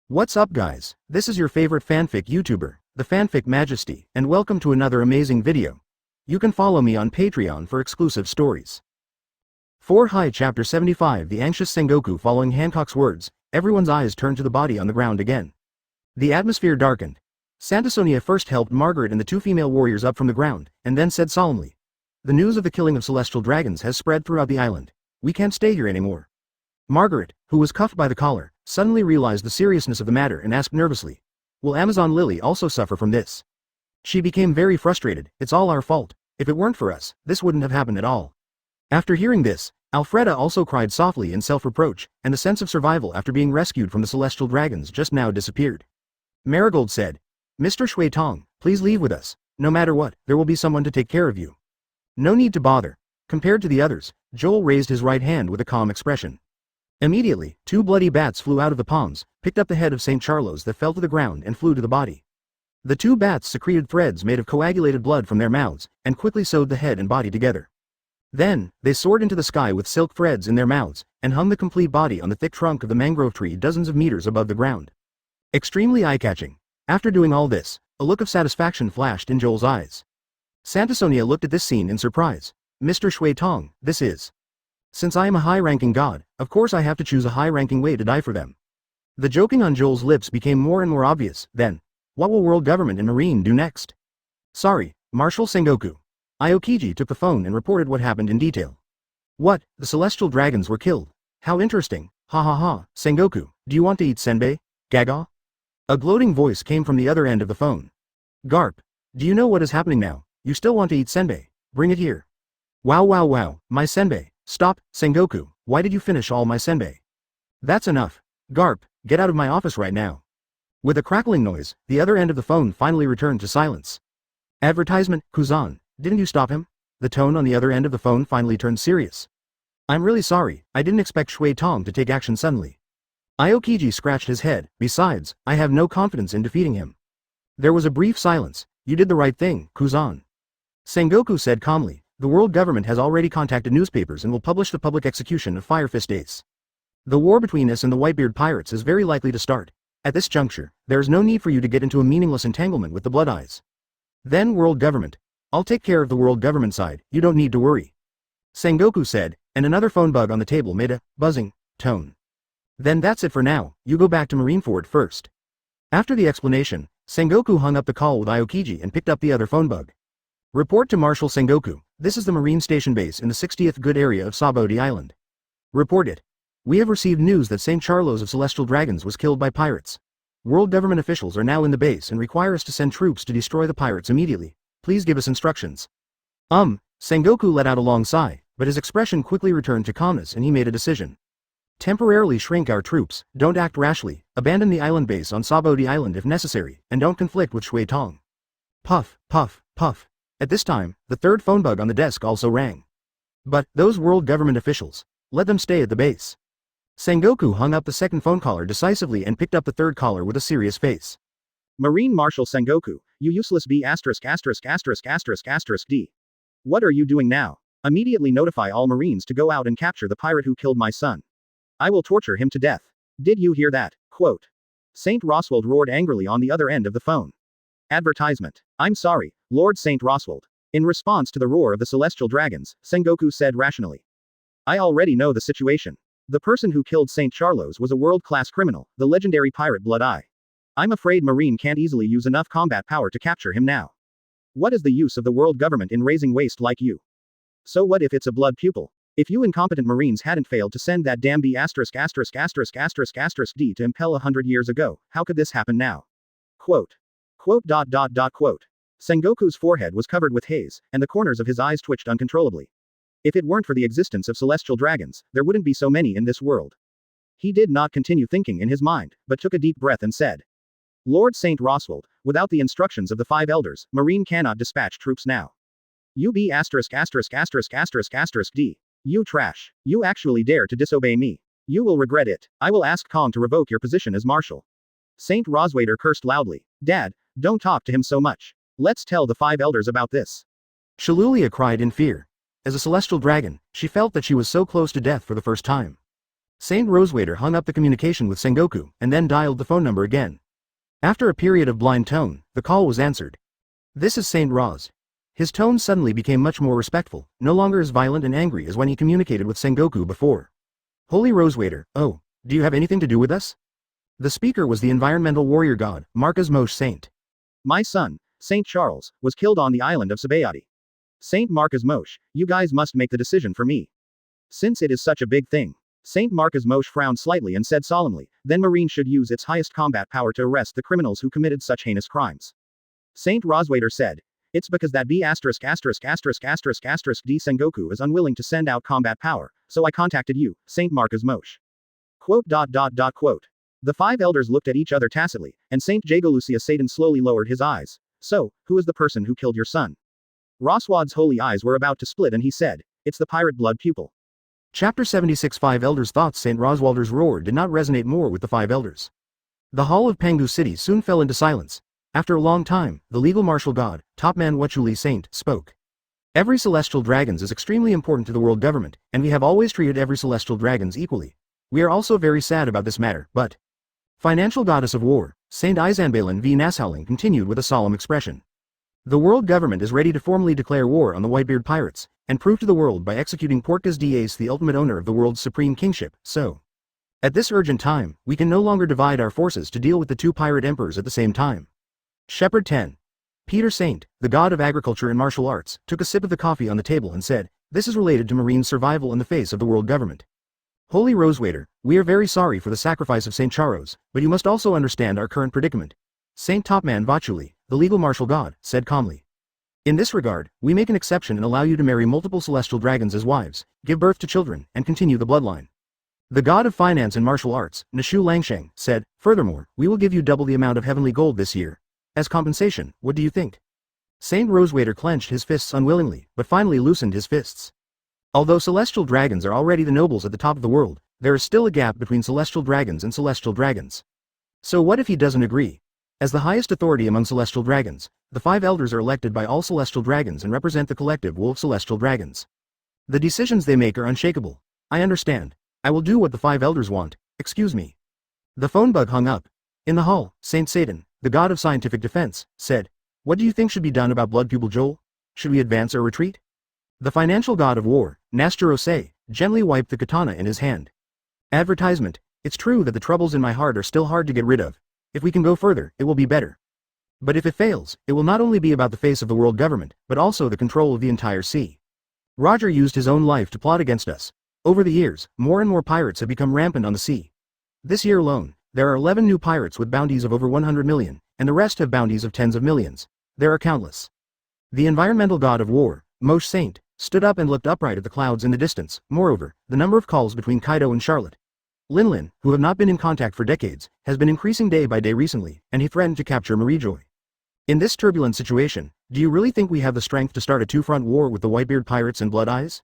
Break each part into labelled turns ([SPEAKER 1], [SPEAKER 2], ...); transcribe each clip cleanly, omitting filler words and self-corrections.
[SPEAKER 1] What's up guys, this is your favorite fanfic YouTuber, the Fanfic Majesty, and welcome to another amazing video. You can follow me on Patreon for exclusive stories. 4 High Chapter 75 The Anxious Sengoku. Following Hancock's words, everyone's eyes turned to the body on the ground again. The atmosphere darkened. Santasonia first helped Margaret and the two female warriors up from the ground, and then said solemnly, "The news of the killing of celestial dragons has spread throughout the island. We can't stay here anymore." Margaret, who was cuffed by the collar, suddenly realized the seriousness of the matter and asked nervously, "Will Amazon Lily also suffer from this?" She became very frustrated. "It's all our fault. If it weren't for us, this wouldn't have happened at all." After hearing this, Alfreda also cried softly in self-reproach, and the sense of survival after being rescued from the celestial dragons just now disappeared. Marigold said, "Mr. Shui Tong, please leave with us. No matter what, there will be someone to take care of you." "No need to bother." Compared to the others, Joel raised his right hand with a calm expression. Immediately, two bloody bats flew out of the palms, picked up the head of St. Charlos that fell to the ground and flew to the body. The two bats secreted threads made of coagulated blood from their mouths, and quickly sewed the head and body together. Then, they soared into the sky with silk threads in their mouths, and hung the complete body on the thick trunk of the mangrove tree dozens of meters above the ground. Extremely eye-catching. After doing all this, a look of satisfaction flashed in Joel's eyes. Santasonia looked at this scene in surprise. "Mr. Shui Tong, this is... Since I am a high-ranking god, of course I have to choose a high-ranking way to die for them." The joking on Joel's lips became more and more obvious. Then, what will world government and Marine do next? "Sorry, Marshal Sengoku." Aokiji took the phone and reported what happened in detail. "What, the celestial dragons were killed? How interesting, ha ha ha. Sengoku, do you want to eat senbei? Gaga?" A gloating voice came from the other end of the phone. "Garp, do you know what is happening now? You still want to eat senbei? Bring it here." "Wow wow wow, my senbei." "Stop, Sengoku, why did you finish all my senbei?" "That's enough. Garp, get out of my office right now." With a crackling noise, the other end of the phone finally returned to silence. "Advertisement, Kuzan, didn't you stop him?" The tone on the other end of the phone finally turned serious. "I'm really sorry, I didn't expect Shui Tong to take action suddenly." Aokiji scratched his head. "Besides, I have no confidence in defeating him." There was a brief silence. "You did the right thing, Kuzan." Sengoku said calmly, "The world government has already contacted newspapers and will publish the public execution of Fire Fist Ace. The war between us and the Whitebeard pirates is very likely to start. At this juncture, there is no need for you to get into a meaningless entanglement with the Blood Eyes. Then world government. I'll take care of the world government side, you don't need to worry." Sengoku said, and another phone bug on the table made a buzzing tone. "Then that's it for now, you go back to Marineford first." After the explanation, Sengoku hung up the call with Aokiji and picked up the other phone bug. "Report to Marshal Sengoku, this is the Marine Station Base in the 60th good area of Sabodi Island. Report it. We have received news that St. Charlos of Celestial Dragons was killed by pirates. World government officials are now in the base and require us to send troops to destroy the pirates immediately. Please give us instructions." Sengoku let out a long sigh, but his expression quickly returned to calmness and he made a decision. "Temporarily shrink our troops, don't act rashly, abandon the island base on Sabodi Island if necessary, and don't conflict with Shui Tong." Puff, puff, puff. At this time, the third phone bug on the desk also rang. "But, those world government officials, let them stay at the base." Sengoku hung up the second phone caller decisively and picked up the third caller with a serious face. "Marine Marshal Sengoku, you useless B*******************. D. What are you doing now? Immediately notify all Marines to go out and capture the pirate who killed my son. I will torture him to death. Did you hear that?" Quote. St. Roswald roared angrily on the other end of the phone. Advertisement. "I'm sorry, Lord St. Roswald." In response to the roar of the celestial dragons, Sengoku said rationally, "I already know the situation. The person who killed St. Charlos was a world-class criminal, the legendary pirate Blood Eye. I'm afraid Marine can't easily use enough combat power to capture him now. What is the use of the world government in raising waste like you? So what if it's a blood pupil? If you incompetent Marines hadn't failed to send that damn B******************* D to impel 100 years ago, how could this happen now?" Quote. Quote. Sengoku's forehead was covered with haze, and the corners of his eyes twitched uncontrollably. If it weren't for the existence of celestial dragons, there wouldn't be so many in this world. He did not continue thinking in his mind, but took a deep breath and said, "Lord St. Roswald, without the instructions of the 5 elders, Marine cannot dispatch troops now. You B************ D. You trash. You actually dare to disobey me. You will regret it. I will ask Kong to revoke your position as marshal." St. Roswader cursed loudly. "Dad, don't talk to him so much. Let's tell the 5 elders about this." Shalulia cried in fear. As a celestial dragon, she felt that she was so close to death for the first time. Saint Rosewater hung up the communication with Sengoku, and then dialed the phone number again. After a period of blind tone, the call was answered. This is Saint Roz. His tone suddenly became much more respectful, no longer as violent and angry as when he communicated with Sengoku before. Holy Rosewater, oh, do you have anything to do with us? The speaker was the environmental warrior god, Marcus Moshe Saint. My son, Saint Charles, was killed on the island of Sabayati. Saint Marcus Moshe, you guys must make the decision for me. Since it is such a big thing. Saint Marcus Moshe frowned slightly and said solemnly, then Marine should use its highest combat power to arrest the criminals who committed such heinous crimes. Saint Rosewater said, it's because that B*********** D Sengoku is unwilling to send out combat power, so I contacted you, Saint Marcus Moshe. Quote. The five elders looked at each other tacitly, and Saint Jagolucia Satan slowly lowered his eyes. So, who is the person who killed your son? Roswad's holy eyes were about to split and he said, it's the pirate blood pupil. Chapter 76 Five Elders' thoughts. Saint Roswalder's roar did not resonate more with the five elders. The hall of Pengu City soon fell into silence. After a long time, the legal martial god, Topman Wachuli Saint, spoke. Every celestial dragons is extremely important to the world government, and we have always treated every celestial dragons equally. We are also very sad about this matter, but... Financial goddess of war, Saint Izanbalin v. Nashowling continued with a solemn expression. The world government is ready to formally declare war on the Whitebeard pirates, and prove to the world by executing Portgas d'Ace, the ultimate owner of the world's supreme kingship, so. At this urgent time, we can no longer divide our forces to deal with the two pirate emperors at the same time. Shepherd 10. Peter Saint, the god of agriculture and martial arts, took a sip of the coffee on the table and said, this is related to marine survival in the face of the world government. Holy Rosewater, we are very sorry for the sacrifice of Saint Charos, but you must also understand our current predicament. Saint Topman Vachuli, the legal martial god, said calmly. In this regard, we make an exception and allow you to marry multiple celestial dragons as wives, give birth to children, and continue the bloodline. The god of finance and martial arts, Nashu Langsheng, said, furthermore, we will give you double the amount of heavenly gold this year. As compensation, what do you think? Saint Rosewater clenched his fists unwillingly, but finally loosened his fists. Although celestial dragons are already the nobles at the top of the world, there is still a gap between celestial dragons and celestial dragons. So what if he doesn't agree? As the highest authority among celestial dragons, the five elders are elected by all celestial dragons and represent the collective will of celestial dragons. The decisions they make are unshakable. I understand. I will do what the five elders want. Excuse me. The phone bug hung up. In the hall, Saint Satan, the god of scientific defense, said, what do you think should be done about blood pupil Joel? Should we advance or retreat? The financial god of war, Nasturose, gently wiped the katana in his hand. Advertisement. It's true that the troubles in my heart are still hard to get rid of. If we can go further, it will be better. But if it fails, it will not only be about the face of the world government, but also the control of the entire sea. Roger used his own life to plot against us. Over the years, more and more pirates have become rampant on the sea. This year alone, there are 11 new pirates with bounties of over 100 million, and the rest have bounties of tens of millions. There are countless. The environmental god of war, Moshe Saint, stood up and looked upright at the clouds in the distance. Moreover, the number of calls between Kaido and Charlotte Lin, who have not been in contact for decades, has been increasing day by day recently, and he threatened to capture Marie-Joy. In this turbulent situation, do you really think we have the strength to start a two-front war with the Whitebeard pirates and Blood Eyes?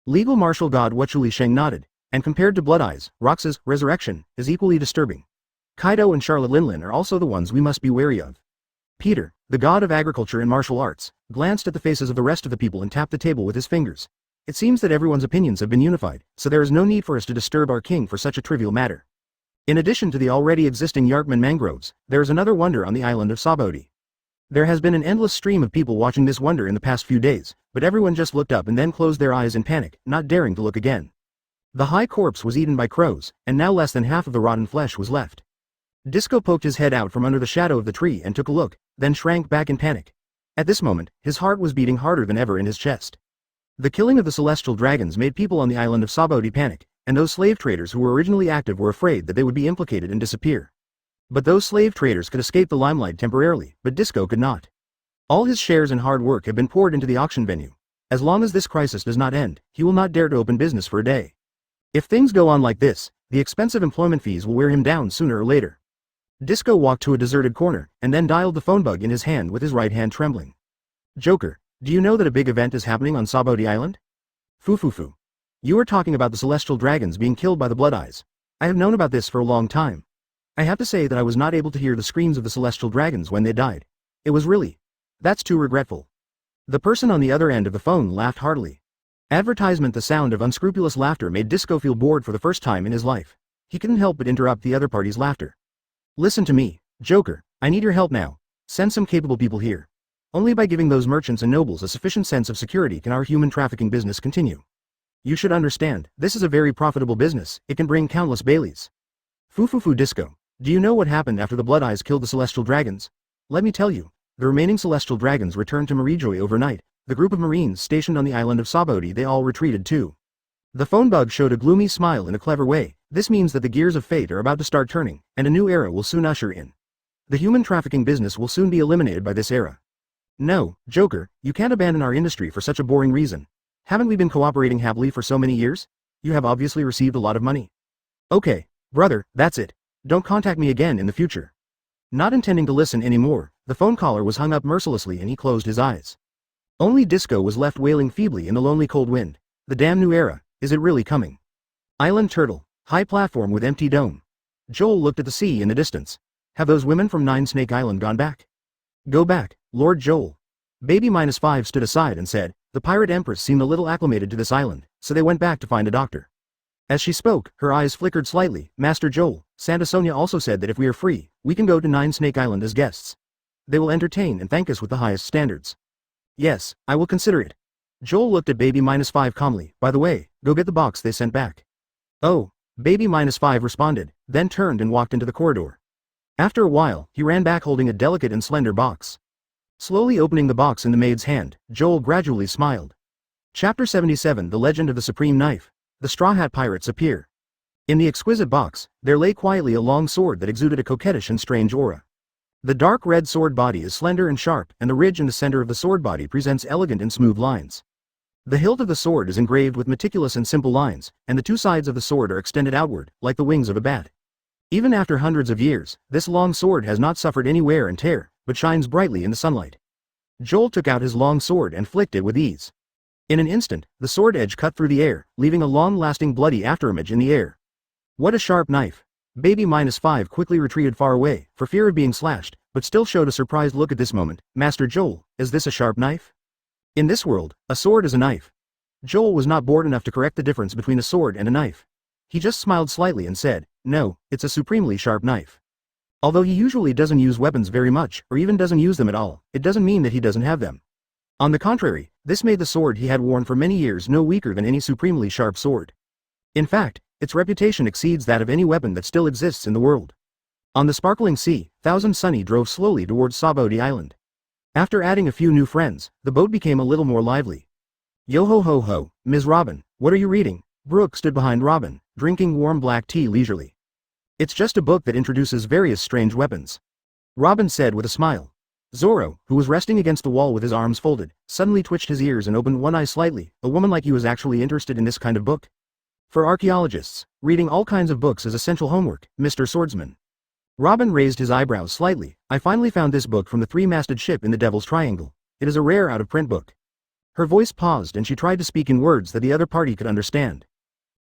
[SPEAKER 1] Legal martial god Wachuli Sheng nodded, and compared to Blood Eyes, Rox's resurrection is equally disturbing. Kaido and Charlotte Lin are also the ones we must be wary of. Peter, the god of agriculture and martial arts, glanced at the faces of the rest of the people and tapped the table with his fingers. It seems that everyone's opinions have been unified, so there is no need for us to disturb our king for such a trivial matter. In addition to the already existing Yarkman mangroves, there is another wonder on the island of Sabaody. There has been an endless stream of people watching this wonder in the past few days, but everyone just looked up and then closed their eyes in panic, not daring to look again. The high corpse was eaten by crows, and now less than half of the rotten flesh was left. Disco poked his head out from under the shadow of the tree and took a look, then shrank back in panic. At this moment, his heart was beating harder than ever in his chest. The killing of the celestial dragons made people on the island of Sabaody panic, and those slave traders who were originally active were afraid that they would be implicated and disappear. But those slave traders could escape the limelight temporarily, but Disco could not. All his shares and hard work have been poured into the auction venue. As long as this crisis does not end, he will not dare to open business for a day. If things go on like this, the expensive employment fees will wear him down sooner or later. Disco walked to a deserted corner, and then dialed the phone bug in his hand with his right hand trembling. Joker, do you know that a big event is happening on Sabaody Island? Foo. You are talking about the celestial dragons being killed by the Blood Eyes. I have known about this for a long time. I have to say that I was not able to hear the screams of the celestial dragons when they died. It was really... That's too regretful. The person on the other end of the phone laughed heartily. Advertisement. The sound of unscrupulous laughter made Disco feel bored for the first time in his life. He couldn't help but interrupt the other party's laughter. Listen to me, Joker, I need your help now. Send some capable people here. Only by giving those merchants and nobles a sufficient sense of security can our human trafficking business continue. You should understand, this is a very profitable business, it can bring countless Baileys. Foo Disco. Do you know what happened after the Blood Eyes killed the Celestial Dragons? Let me tell you. The remaining Celestial Dragons returned to Marijoy overnight. The group of Marines stationed on the island of Sabodi, they all retreated too. The phone bug showed a gloomy smile in a clever way. This means that the gears of fate are about to start turning, and a new era will soon usher in. The human trafficking business will soon be eliminated by this era. No, Joker, you can't abandon our industry for such a boring reason. Haven't we been cooperating happily for so many years? You have obviously received a lot of money. Okay, brother, that's it. Don't contact me again in the future. Not intending to listen anymore, the phone caller was hung up mercilessly and he closed his eyes. Only Disco was left wailing feebly in the lonely cold wind. The damn new era, is it really coming? Island Turtle, high platform with empty dome. Joel looked at the sea in the distance. Have those women from Nine Snake Island gone back? Go back, Lord Joel. Baby -5 stood aside and said, the Pirate Empress seemed a little acclimated to this island, so they went back to find a doctor. As she spoke, her eyes flickered slightly. Master Joel, Santa Sonia also said that if we are free, we can go to Nine Snake Island as guests. They will entertain and thank us with the highest standards. Yes, I will consider it. Joel looked at Baby -5 calmly. By the way, go get the box they sent back. Oh, Baby -5 responded, then turned and walked into the corridor. After a while, he ran back holding a delicate and slender box. Slowly opening the box in the maid's hand, Joel gradually smiled. Chapter 77. The Legend of the Supreme Knife. The Straw Hat Pirates appear. In the exquisite box, there lay quietly a long sword that exuded a coquettish and strange aura. The dark red sword body is slender and sharp, and the ridge in the center of the sword body presents elegant and smooth lines. The hilt of the sword is engraved with meticulous and simple lines, and the two sides of the sword are extended outward, like the wings of a bat. Even after hundreds of years, this long sword has not suffered any wear and tear, but shines brightly in the sunlight. Joel took out his long sword and flicked it with ease. In an instant, the sword edge cut through the air, leaving a long-lasting bloody afterimage in the air. What a sharp knife! Baby -5 quickly retreated far away, for fear of being slashed, but still showed a surprised look at this moment. Master Joel, is this a sharp knife? In this world, a sword is a knife. Joel was not bored enough to correct the difference between a sword and a knife. He just smiled slightly and said, no, it's a supremely sharp knife. Although he usually doesn't use weapons very much, or even doesn't use them at all, it doesn't mean that he doesn't have them. On the contrary, this made the sword he had worn for many years no weaker than any supremely sharp sword. In fact, its reputation exceeds that of any weapon that still exists in the world. On the sparkling sea, Thousand Sunny drove slowly towards Sabodi Island. After adding a few new friends, the boat became a little more lively. Yo ho ho ho, Ms. Robin, what are you reading? Brooke stood behind Robin, drinking warm black tea leisurely. It's just a book that introduces various strange weapons. Robin said with a smile. Zorro, who was resting against the wall with his arms folded, suddenly twitched his ears and opened one eye slightly. A woman like you is actually interested in this kind of book? For archaeologists, reading all kinds of books is essential homework, Mr. Swordsman. Robin raised his eyebrows slightly. I finally found this book from the three-masted ship in the Devil's Triangle. It is a rare out-of-print book. Her voice paused and she tried to speak in words that the other party could understand.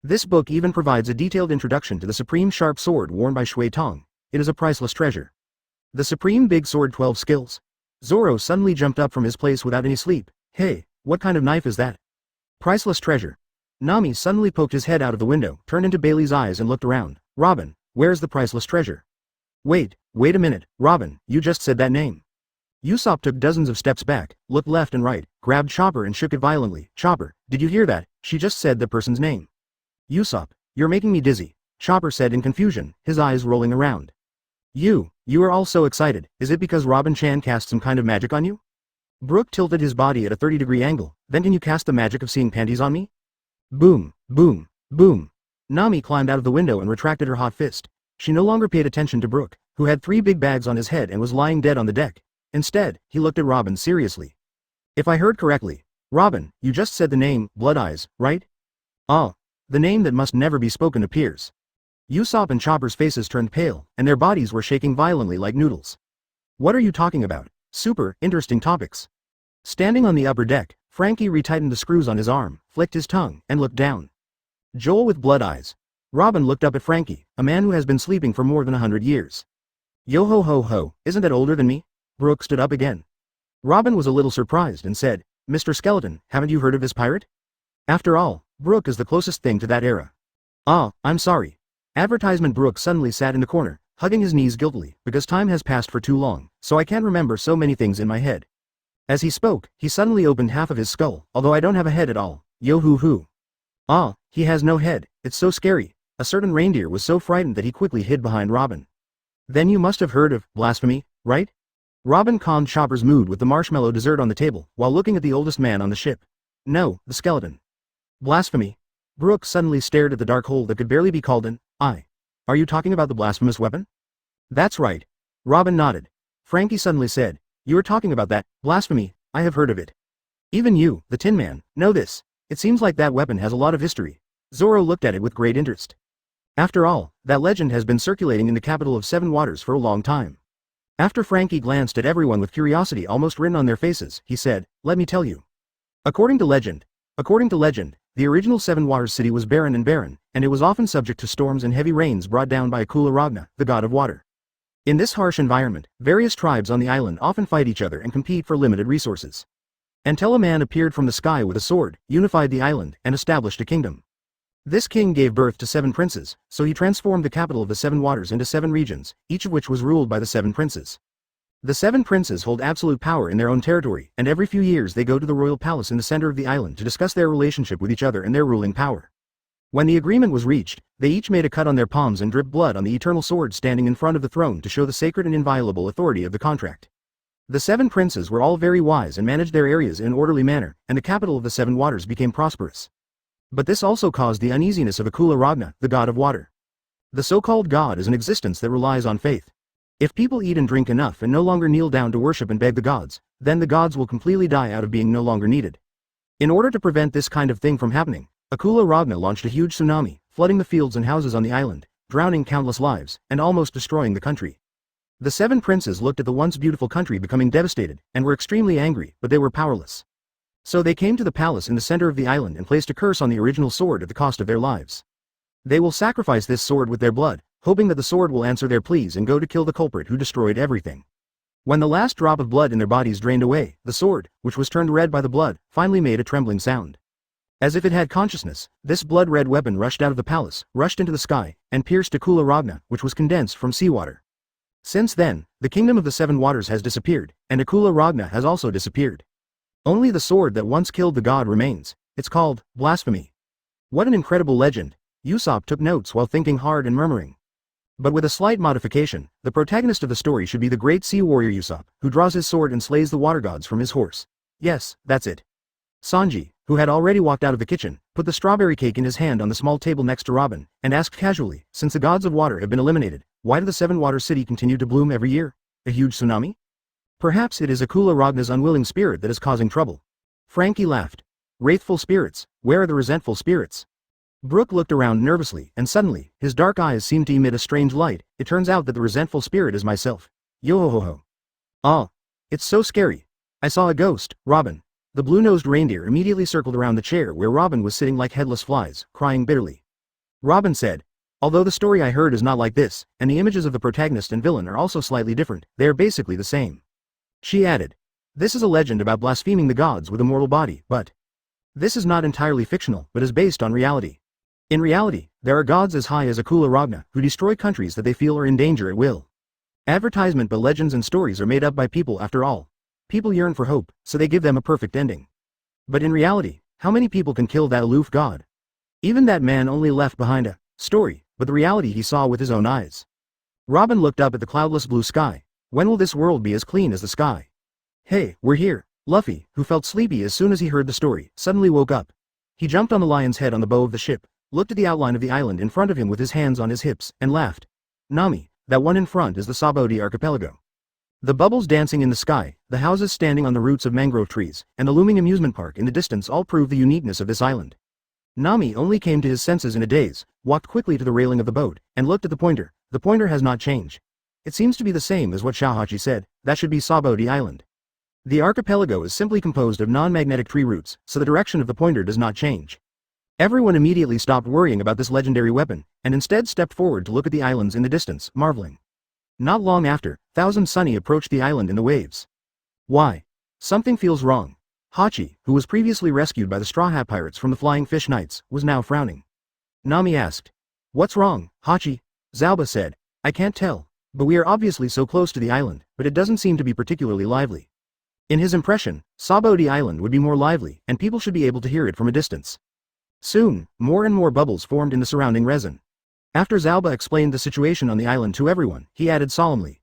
[SPEAKER 1] This book even provides a detailed introduction to the supreme sharp sword worn by Shui Tong. It is a priceless treasure. The supreme big sword 12 skills. Zorro suddenly jumped up from his place without any sleep. Hey, what kind of knife is that? Priceless treasure. Nami suddenly poked his head out of the window, turned into Bailey's eyes and looked around. Robin, where's the priceless treasure? Wait a minute, Robin, you just said that name. Usopp took dozens of steps back, looked left and right, grabbed Chopper and shook it violently. Chopper, did you hear that? She just said the person's name. Usopp, you're making me dizzy, Chopper said in confusion, his eyes rolling around. You are all so excited, is it because Robin-chan cast some kind of magic on you? Brook tilted his body at a 30-degree angle, then can you cast the magic of seeing panties on me? Boom, boom, boom. Nami climbed out of the window and retracted her hot fist. She no longer paid attention to Brook, who had 3 big bags on his head and was lying dead on the deck. Instead, he looked at Robin seriously. If I heard correctly, Robin, you just said the name, Blood Eyes, right? Ah, the name that must never be spoken appears. Usopp and Chopper's faces turned pale, and their bodies were shaking violently like noodles. What are you talking about? Super interesting topics. Standing on the upper deck, Frankie retightened the screws on his arm, flicked his tongue, and looked down. Joel with blood eyes. Robin looked up at Frankie, a man who has been sleeping for more than 100 years. Yo ho ho ho, isn't that older than me? Brooke stood up again. Robin was a little surprised and said, Mr. Skeleton, haven't you heard of this pirate? After all, Brooke is the closest thing to that era. Ah, I'm sorry. Advertisement. Brooke suddenly sat in the corner, hugging his knees guiltily, because time has passed for too long, so I can't remember so many things in my head. As he spoke, he suddenly opened half of his skull, although I don't have a head at all. Yo hoo hoo. Ah, he has no head, it's so scary. A certain reindeer was so frightened that he quickly hid behind Robin. Then you must have heard of blasphemy, right? Robin calmed Chopper's mood with the marshmallow dessert on the table, while looking at the oldest man on the ship. No, the skeleton. Blasphemy. Brooke suddenly stared at the dark hole that could barely be called an eye. Are you talking about the blasphemous weapon? That's right. Robin nodded. Frankie suddenly said, You are talking about that, blasphemy, I have heard of it. Even you, the Tin Man, know this. It seems like that weapon has a lot of history. Zoro looked at it with great interest. After all, that legend has been circulating in the capital of Seven Waters for a long time. After Frankie glanced at everyone with curiosity almost written on their faces, he said, Let me tell you. According to legend, the original Seven Waters city was barren, and it was often subject to storms and heavy rains brought down by Akula Ragna, the god of water. In this harsh environment, various tribes on the island often fight each other and compete for limited resources. Until a man appeared from the sky with a sword, unified the island, and established a kingdom. This king gave birth to 7 princes, so he transformed the capital of the Seven Waters into 7 regions, each of which was ruled by the 7 princes. The 7 princes hold absolute power in their own territory, and every few years they go to the royal palace in the center of the island to discuss their relationship with each other and their ruling power. When the agreement was reached, they each made a cut on their palms and dripped blood on the eternal sword standing in front of the throne to show the sacred and inviolable authority of the contract. The 7 princes were all very wise and managed their areas in an orderly manner, and the capital of the 7 Waters became prosperous. But this also caused the uneasiness of Akula Ragna, the god of water. The so-called god is an existence that relies on faith. If people eat and drink enough and no longer kneel down to worship and beg the gods, then the gods will completely die out of being no longer needed. In order to prevent this kind of thing from happening, Akula Ragna launched a huge tsunami, flooding the fields and houses on the island, drowning countless lives, and almost destroying the country. The 7 princes looked at the once beautiful country becoming devastated, and were extremely angry, but they were powerless. So they came to the palace in the center of the island and placed a curse on the original sword at the cost of their lives. They will sacrifice this sword with their blood, hoping that the sword will answer their pleas and go to kill the culprit who destroyed everything. When the last drop of blood in their bodies drained away, the sword, which was turned red by the blood, finally made a trembling sound. As if it had consciousness, this blood-red weapon rushed out of the palace, rushed into the sky, and pierced Akula Ragna, which was condensed from seawater. Since then, the kingdom of the 7 Waters has disappeared, and Akula Ragna has also disappeared. Only the sword that once killed the god remains. It's called blasphemy. What an incredible legend. Usopp took notes while thinking hard and murmuring. But with a slight modification, the protagonist of the story should be the great sea warrior Usopp, who draws his sword and slays the water gods from his horse. Yes, that's it. Sanji, who had already walked out of the kitchen, put the strawberry cake in his hand on the small table next to Robin, and asked casually, since the gods of water have been eliminated, why do the 7 Waters city continue to bloom every year? A huge tsunami? Perhaps it is Akula Ragna's unwilling spirit that is causing trouble. Frankie laughed. Wrathful spirits, where are the resentful spirits? Brooke looked around nervously, and suddenly, his dark eyes seemed to emit a strange light. It turns out that the resentful spirit is myself. Yo-ho-ho-ho. Ah. It's so scary. I saw a ghost, Robin. The blue-nosed reindeer immediately circled around the chair where Robin was sitting like headless flies, crying bitterly. Robin said, although the story I heard is not like this, and the images of the protagonist and villain are also slightly different, they are basically the same. She added, this is a legend about blaspheming the gods with a mortal body, but this is not entirely fictional, but is based on reality. In reality, there are gods as high as Akula Ragna, who destroy countries that they feel are in danger at will. Advertisement but legends and stories are made up by people after all. People yearn for hope, so they give them a perfect ending. But in reality, how many people can kill that aloof god? Even that man only left behind a story, but the reality he saw with his own eyes. Robin looked up at the cloudless blue sky. When will this world be as clean as the sky? Hey, we're here. Luffy, who felt sleepy as soon as he heard the story, suddenly woke up. He jumped on the lion's head on the bow of the ship, looked at the outline of the island in front of him with his hands on his hips, and laughed. Nami, that one in front is the Sabaody archipelago. The bubbles dancing in the sky, the houses standing on the roots of mangrove trees, and the looming amusement park in the distance all prove the uniqueness of this island. Nami only came to his senses in a daze, walked quickly to the railing of the boat, and looked at the pointer. The pointer has not changed. It seems to be the same as what Shahachi said, that should be Sabaody Island. The archipelago is simply composed of non-magnetic tree roots, so the direction of the pointer does not change. Everyone immediately stopped worrying about this legendary weapon, and instead stepped forward to look at the islands in the distance, marveling. Not long after, Thousand Sunny approached the island in the waves. Why? Something feels wrong. Hachi, who was previously rescued by the Straw Hat Pirates from the Flying Fish Knights, was now frowning. Nami asked. What's wrong, Hachi? Zalba said. I can't tell, but we are obviously so close to the island, but it doesn't seem to be particularly lively. In his impression, Sabodi Island would be more lively, and people should be able to hear it from a distance. Soon, more and more bubbles formed in the surrounding resin. After Zalba explained the situation on the island to everyone, he added solemnly.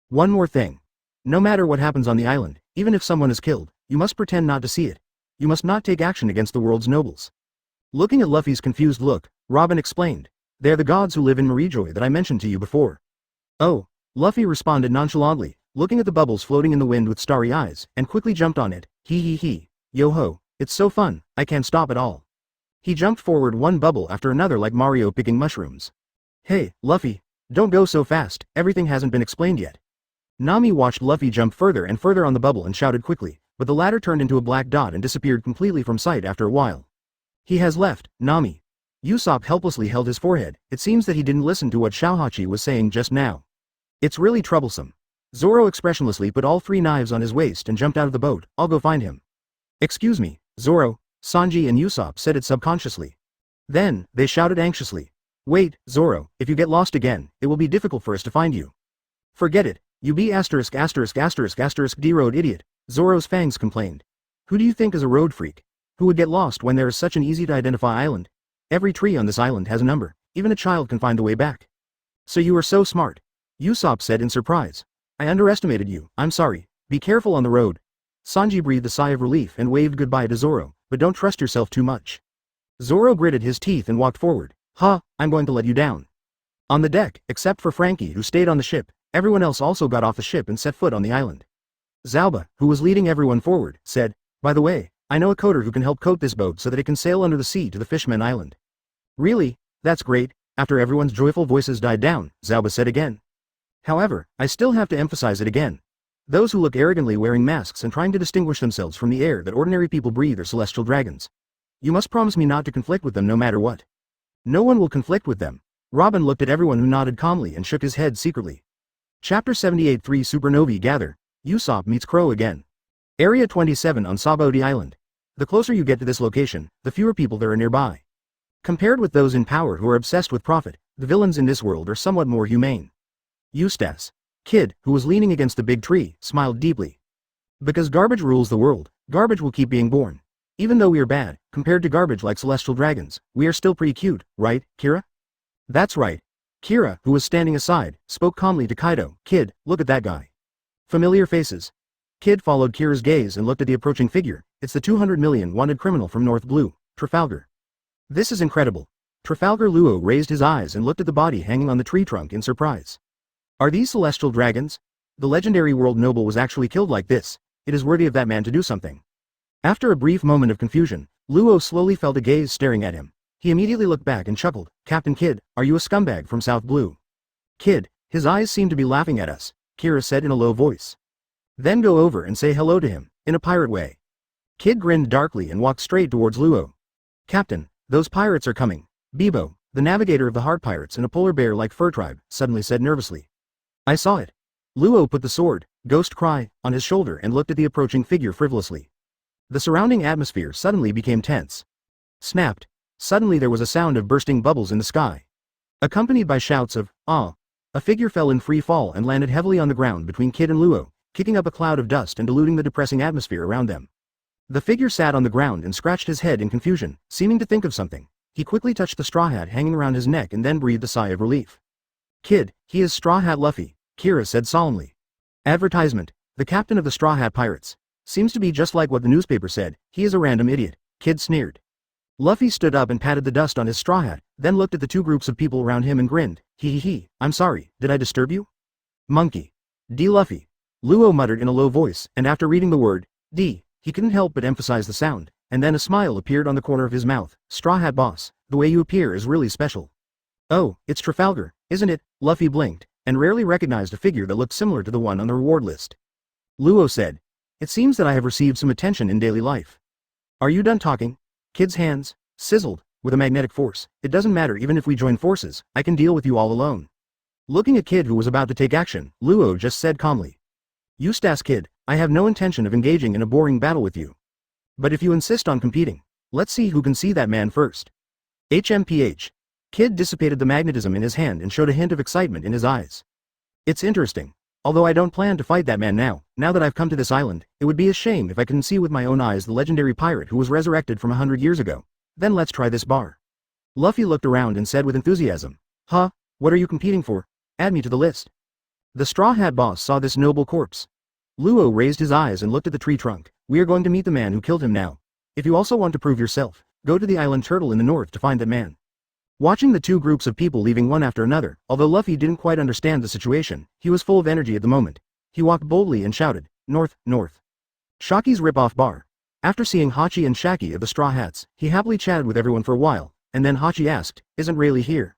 [SPEAKER 1] One more thing. No matter what happens on the island, even if someone is killed, you must pretend not to see it. You must not take action against the world's nobles. Looking at Luffy's confused look, Robin explained. They're the gods who live in Marijoy that I mentioned to you before. Oh, Luffy responded nonchalantly, looking at the bubbles floating in the wind with starry eyes, and quickly jumped on it. He. Yo-ho, it's so fun, I can't stop at all. He jumped forward one bubble after another like Mario picking mushrooms. Hey, Luffy, don't go so fast, everything hasn't been explained yet. Nami watched Luffy jump further and further on the bubble and shouted quickly, but the latter turned into a black dot and disappeared completely from sight after a while. He has left, Nami. Usopp helplessly held his forehead. It seems that he didn't listen to what Shaohachi was saying just now. It's really troublesome. Zoro expressionlessly put all 3 knives on his waist and jumped out of the boat. I'll go find him. Excuse me, Zoro, Sanji and Usopp said it subconsciously. Then, they shouted anxiously. Wait, Zoro, if you get lost again, it will be difficult for us to find you. Forget it, you be D-road idiot, Zoro's fangs complained. Who do you think is a road freak? Who would get lost when there is such an easy to identify island? Every tree on this island has a number, even a child can find the way back. So you are so smart. Usopp said in surprise. I underestimated you, I'm sorry, be careful on the road. Sanji breathed a sigh of relief and waved goodbye to Zoro, but don't trust yourself too much. Zoro gritted his teeth and walked forward. I'm going to let you down. On the deck, except for Frankie who stayed on the ship, everyone else also got off the ship and set foot on the island. Zalba, who was leading everyone forward, said, by the way, I know a coder who can help coat this boat so that it can sail under the sea to the Fishman Island. Really? That's great. After everyone's joyful voices died down, Zalba said again. However, I still have to emphasize it again. Those who look arrogantly wearing masks and trying to distinguish themselves from the air that ordinary people breathe are celestial dragons. You must promise me not to conflict with them no matter what. No one will conflict with them. Robin looked at everyone who nodded calmly and shook his head secretly. Chapter 78 3 Supernovae Gather. Usopp meets Crow again. Area 27 on Sabodi Island. The closer you get to this location, the fewer people there are nearby. Compared with those in power who are obsessed with profit, the villains in this world are somewhat more humane. Eustace, Kid, who was leaning against the big tree, smiled deeply. Because garbage rules the world, garbage will keep being born. Even though we are bad, compared to garbage like celestial dragons, we are still pretty cute, right, Kira? That's right. Kira, who was standing aside, spoke calmly to Kaido. Kid, look at that guy. Familiar faces. Kid followed Kira's gaze and looked at the approaching figure. It's the 200 million wanted criminal from North Blue, Trafalgar. This is incredible. Trafalgar Luo raised his eyes and looked at the body hanging on the tree trunk in surprise. Are these celestial dragons? The legendary world noble was actually killed like this. It is worthy of that man to do something. After a brief moment of confusion, Luo slowly felt a gaze staring at him. He immediately looked back and chuckled. Captain Kid, are you a scumbag from South Blue? Kid, his eyes seem to be laughing at us, Kira said in a low voice. Then go over and say hello to him, in a pirate way. Kid grinned darkly and walked straight towards Luo. Captain, those pirates are coming. Bebo, the navigator of the Heart Pirates and a polar bear-like fur tribe, suddenly said nervously. I saw it. Luo put the sword, Ghost Cry, on his shoulder and looked at the approaching figure frivolously. The surrounding atmosphere suddenly became tense. Snapped. Suddenly there was a sound of bursting bubbles in the sky. Accompanied by shouts of, ah! A figure fell in free fall and landed heavily on the ground between Kid and Luo, kicking up a cloud of dust and diluting the depressing atmosphere around them. The figure sat on the ground and scratched his head in confusion, seeming to think of something. He quickly touched the straw hat hanging around his neck and then breathed a sigh of relief. Kid, he is Straw Hat Luffy, Kira said solemnly. Advertisement. The captain of the Straw Hat Pirates. Seems to be just like what the newspaper said. He is a random idiot, Kid sneered. Luffy stood up and patted the dust on his straw hat, then looked at the two groups of people around him and grinned. I'm sorry, did I disturb you? Monkey. D. Luffy. Luo muttered in a low voice, and after reading the word, D, he couldn't help but emphasize the sound, and then a smile appeared on the corner of his mouth. Straw Hat Boss, the way you appear is really special. Oh, it's Trafalgar, isn't it? Luffy blinked, and rarely recognized a figure that looked similar to the one on the reward list. Luo said, it seems that I have received some attention in daily life. Are you done talking? Kid's hands sizzled with a magnetic force. It doesn't matter even if we join forces, I can deal with you all alone. Looking at Kid who was about to take action, Luo just said calmly. Eustace Kid, I have no intention of engaging in a boring battle with you. But if you insist on competing, let's see who can see that man first. HMPH. Kid dissipated the magnetism in his hand and showed a hint of excitement in his eyes. It's interesting. Although I don't plan to fight that man now that I've come to this island, it would be a shame if I couldn't see with my own eyes the legendary pirate who was resurrected from 100 years ago. Then let's try this bar. Luffy looked around and said with enthusiasm, "Huh? What are you competing for? Add me to the list." The Straw Hat boss saw this noble corpse. Luo raised his eyes and looked at the tree trunk. "We are going to meet the man who killed him now. If you also want to prove yourself, go to the island Turtle in the north to find that man." Watching the two groups of people leaving one after another, although Luffy didn't quite understand the situation, he was full of energy at the moment. He walked boldly and shouted, "North, north." Shaki's rip-off bar. After seeing Hachi and Shaki of the Straw Hats, he happily chatted with everyone for a while, and then Hachi asked, "Isn't Rayleigh here?"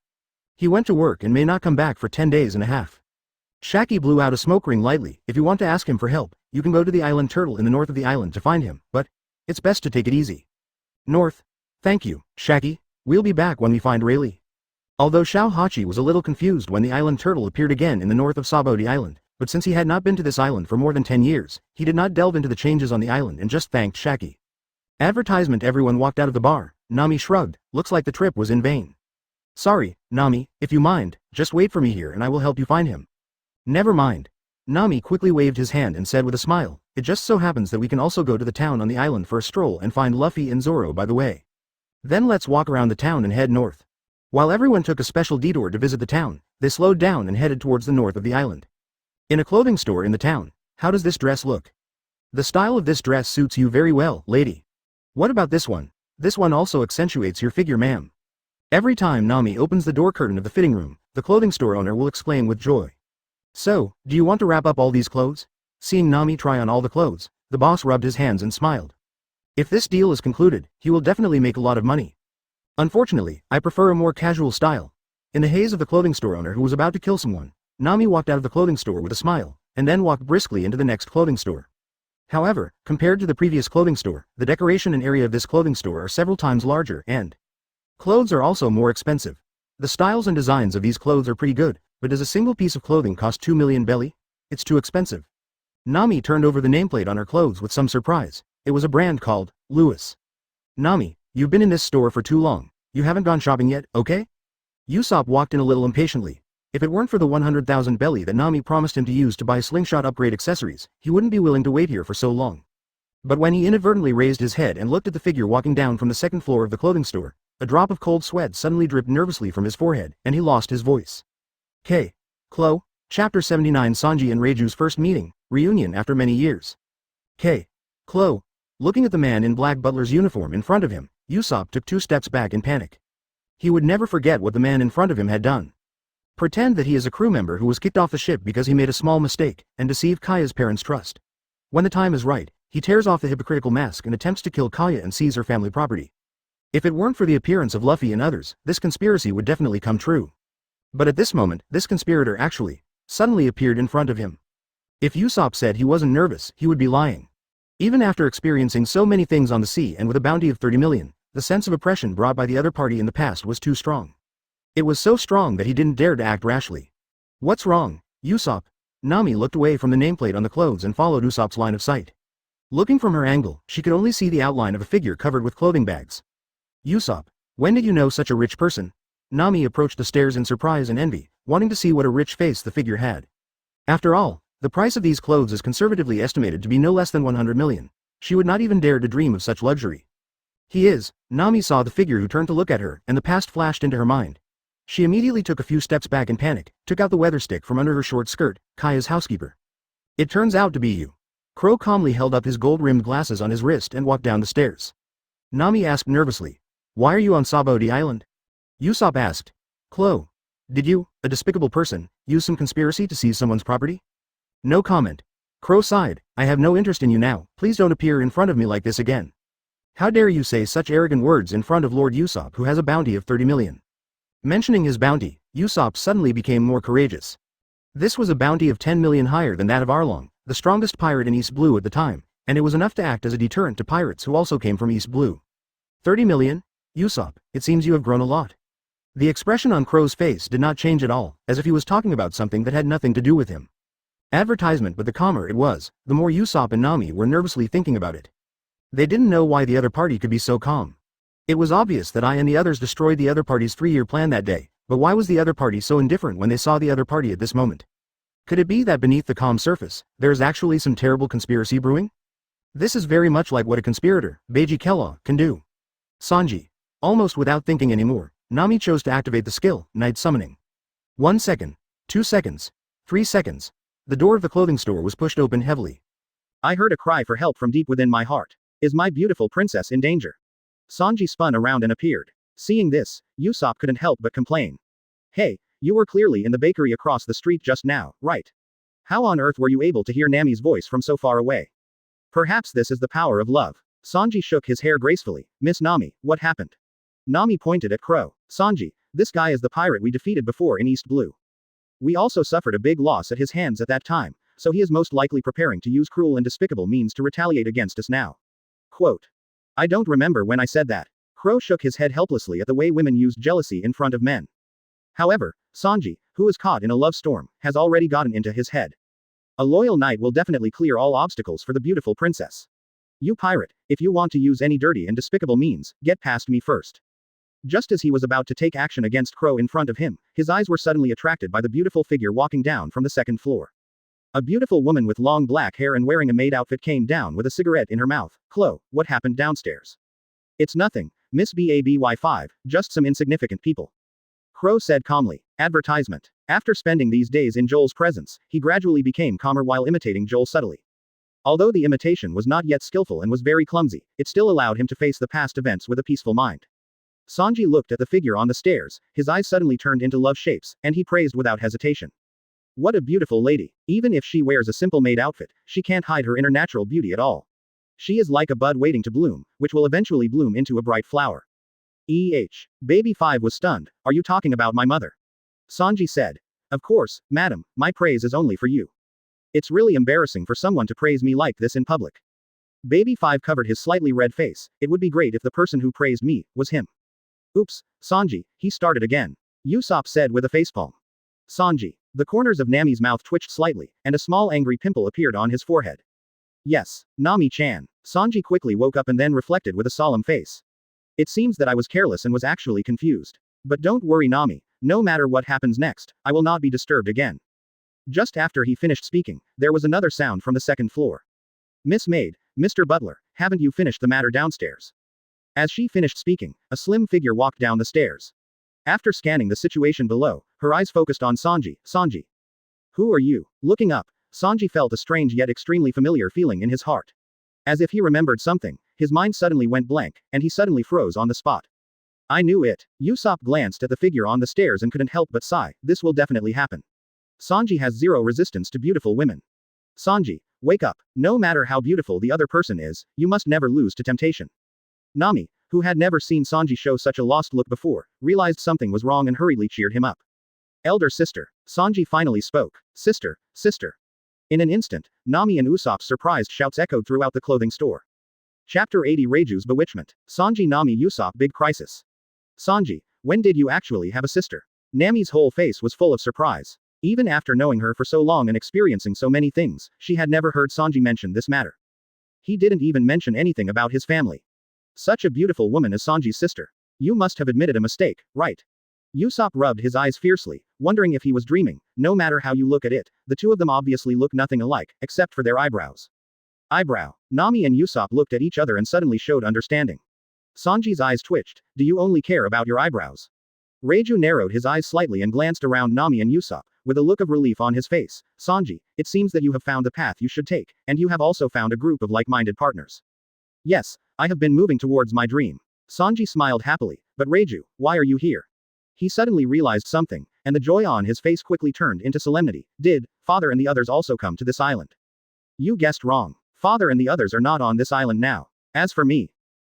[SPEAKER 1] "He went to work and may not come back for 10 days and a half." Shaki blew out a smoke ring lightly. "If you want to ask him for help, you can go to the island Turtle in the north of the island to find him, but it's best to take it easy." "North. Thank you, Shaki. We'll be back when we find Rayleigh." Although Xiao Hachi was a little confused when the island Turtle appeared again in the north of Sabodi Island, but since he had not been to this island for more than 10 years, he did not delve into the changes on the island and just thanked Shaki. Advertisement. Everyone walked out of the bar. Nami shrugged. Looks like the trip was in vain. "Sorry, Nami, if you mind, just wait for me here and I will help you find him." "Never mind." Nami quickly waved his hand and said with a smile, "It just so happens that we can also go to the town on the island for a stroll and find Luffy and Zoro by the way. Then let's walk around the town and head north." While everyone took a special detour to visit the town, they slowed down and headed towards the north of the island. In a clothing store in the town. "How does this dress look?" "The style of this dress suits you very well, lady." "What about this one?" "This one also accentuates your figure, ma'am." Every time Nami opens the door curtain of the fitting room, the clothing store owner will exclaim with joy, "So, do you want to wrap up all these clothes?" Seeing Nami try on all the clothes, the boss rubbed his hands and smiled. If this deal is concluded, he will definitely make a lot of money. "Unfortunately, I prefer a more casual style." In the haze of the clothing store owner who was about to kill someone, Nami walked out of the clothing store with a smile, and then walked briskly into the next clothing store. However, compared to the previous clothing store, the decoration and area of this clothing store are several times larger and clothes are also more expensive. The styles and designs of these clothes are pretty good, but does a single piece of clothing cost 2 million belly? It's too expensive. Nami turned over the nameplate on her clothes with some surprise. It was a brand called Lewis. "Nami, you've been in this store for too long. You haven't gone shopping yet, okay?" Usopp walked in a little impatiently. If it weren't for the 100,000 belly that Nami promised him to use to buy slingshot upgrade accessories, he wouldn't be willing to wait here for so long. But when he inadvertently raised his head and looked at the figure walking down from the second floor of the clothing store, a drop of cold sweat suddenly dripped nervously from his forehead, and he lost his voice. Klo. Chapter 79. Sanji and Reiju's first meeting, reunion after many years. Klo. Looking at the man in black butler's uniform in front of him, Usopp took 2 steps back in panic. He would never forget what the man in front of him had done. Pretend that he is a crew member who was kicked off the ship because he made a small mistake, and deceive Kaya's parents' trust. When the time is right, he tears off the hypocritical mask and attempts to kill Kaya and seize her family property. If it weren't for the appearance of Luffy and others, this conspiracy would definitely come true. But at this moment, this conspirator actually, suddenly appeared in front of him. If Usopp said he wasn't nervous, he would be lying. Even after experiencing so many things on the sea and with a bounty of 30 million, the sense of oppression brought by the other party in the past was too strong. It was so strong that he didn't dare to act rashly. "What's wrong, Usopp?" Nami looked away from the nameplate on the clothes and followed Usopp's line of sight. Looking from her angle, she could only see the outline of a figure covered with clothing bags. "Usopp, when did you know such a rich person?" Nami approached the stairs in surprise and envy, wanting to see what a rich face the figure had. After all, the price of these clothes is conservatively estimated to be no less than 100 million. She would not even dare to dream of such luxury. "He is." Nami saw the figure who turned to look at her, and the past flashed into her mind. She immediately took a few steps back in panic, took out the weather stick from under her short skirt, Kaya's housekeeper. "It turns out to be you." Crow calmly held up his gold-rimmed glasses on his wrist and walked down the stairs. Nami asked nervously, "Why are you on Sabodi Island?" Usopp asked, "Klo, did you, a despicable person, use some conspiracy to seize someone's property?" No comment. Crow sighed, "I have no interest in you now, please don't appear in front of me like this again." "How dare you say such arrogant words in front of Lord Usopp who has a bounty of 30 million. Mentioning his bounty, Usopp suddenly became more courageous. This was a bounty of 10 million higher than that of Arlong, the strongest pirate in East Blue at the time, and it was enough to act as a deterrent to pirates who also came from East Blue. 30 million? Usopp, it seems you have grown a lot. The expression on Crow's face did not change at all, as if he was talking about something that had nothing to do with him. Advertisement, but the calmer it was, the more Usopp and Nami were nervously thinking about it. They didn't know why the other party could be so calm. It was obvious that I and the others destroyed the other party's 3-year plan that day, but why was the other party so indifferent when they saw the other party at this moment? Could it be that beneath the calm surface, there is actually some terrible conspiracy brewing? This is very much like what a conspirator, Beiji Kellogg, can do. Sanji. Almost without thinking anymore, Nami chose to activate the skill, Night Summoning. 1 second, 2 seconds, 3 seconds. The door of the clothing store was pushed open heavily. I heard a cry for help from deep within my heart. Is my beautiful princess in danger? Sanji spun around and appeared. Seeing this, Usopp couldn't help but complain. Hey, you were clearly in the bakery across the street just now, right? How on earth were you able to hear Nami's voice from so far away? Perhaps this is the power of love. Sanji shook his hair gracefully. Miss Nami, what happened? Nami pointed at Crow. Sanji, this guy is the pirate we defeated before in East Blue. We also suffered a big loss at his hands at that time, so he is most likely preparing to use cruel and despicable means to retaliate against us now. Quote. I don't remember when I said that. Crow shook his head helplessly at the way women used jealousy in front of men. However, Sanji, who is caught in a love storm, has already gotten into his head. A loyal knight will definitely clear all obstacles for the beautiful princess. You pirate, if you want to use any dirty and despicable means, get past me first. Just as he was about to take action against Crow in front of him, his eyes were suddenly attracted by the beautiful figure walking down from the second floor. A beautiful woman with long black hair and wearing a maid outfit came down with a cigarette in her mouth. Chloe, what happened downstairs? It's nothing, Miss Baby5, just some insignificant people. Crow said calmly. Advertisement. After spending these days in Joel's presence, he gradually became calmer while imitating Joel subtly. Although the imitation was not yet skillful and was very clumsy, it still allowed him to face the past events with a peaceful mind. Sanji looked at the figure on the stairs, his eyes suddenly turned into love shapes, and he praised without hesitation. What a beautiful lady. Even if she wears a simple maid outfit, she can't hide her inner natural beauty at all. She is like a bud waiting to bloom, which will eventually bloom into a bright flower. Baby5 was stunned. Are you talking about my mother? Sanji said. Of course, madam, my praise is only for you. It's really embarrassing for someone to praise me like this in public. Baby5 covered his slightly red face. It would be great if the person who praised me was him. Oops, Sanji, he started again. Usopp said with a facepalm. Sanji. The corners of Nami's mouth twitched slightly, and a small angry pimple appeared on his forehead. Yes, Nami-chan. Sanji quickly woke up and then reflected with a solemn face. It seems that I was careless and was actually confused. But don't worry Nami, no matter what happens next, I will not be disturbed again. Just after he finished speaking, there was another sound from the second floor. Miss Maid, Mr. Butler, haven't you finished the matter downstairs? As she finished speaking, a slim figure walked down the stairs. After scanning the situation below, her eyes focused on Sanji. Sanji. Who are you? Looking up, Sanji felt a strange yet extremely familiar feeling in his heart. As if he remembered something, his mind suddenly went blank, and he suddenly froze on the spot. I knew it. Usopp glanced at the figure on the stairs and couldn't help but sigh. This will definitely happen. Sanji has zero resistance to beautiful women. Sanji, wake up. No matter how beautiful the other person is, you must never lose to temptation. Nami, who had never seen Sanji show such a lost look before, realized something was wrong and hurriedly cheered him up. Elder sister. Sanji finally spoke. Sister, sister. In an instant, Nami and Usopp's surprised shouts echoed throughout the clothing store. Chapter 80 Reiju's Bewitchment. Sanji Nami Usopp Big Crisis. Sanji, when did you actually have a sister? Nami's whole face was full of surprise. Even after knowing her for so long and experiencing so many things, she had never heard Sanji mention this matter. He didn't even mention anything about his family. Such a beautiful woman as Sanji's sister. You must have admitted a mistake, right? Usopp rubbed his eyes fiercely, wondering if he was dreaming. No matter how you look at it, the two of them obviously look nothing alike, except for their eyebrows. Eyebrow. Nami and Usopp looked at each other and suddenly showed understanding. Sanji's eyes twitched. Do you only care about your eyebrows? Reiju narrowed his eyes slightly and glanced around Nami and Usopp, with a look of relief on his face. Sanji, it seems that you have found the path you should take, and you have also found a group of like-minded partners. Yes, I have been moving towards my dream. Sanji smiled happily. But Reiju, why are you here? He suddenly realized something, and the joy on his face quickly turned into solemnity. Did Father and the others also come to this island? You guessed wrong. Father and the others are not on this island now. As for me,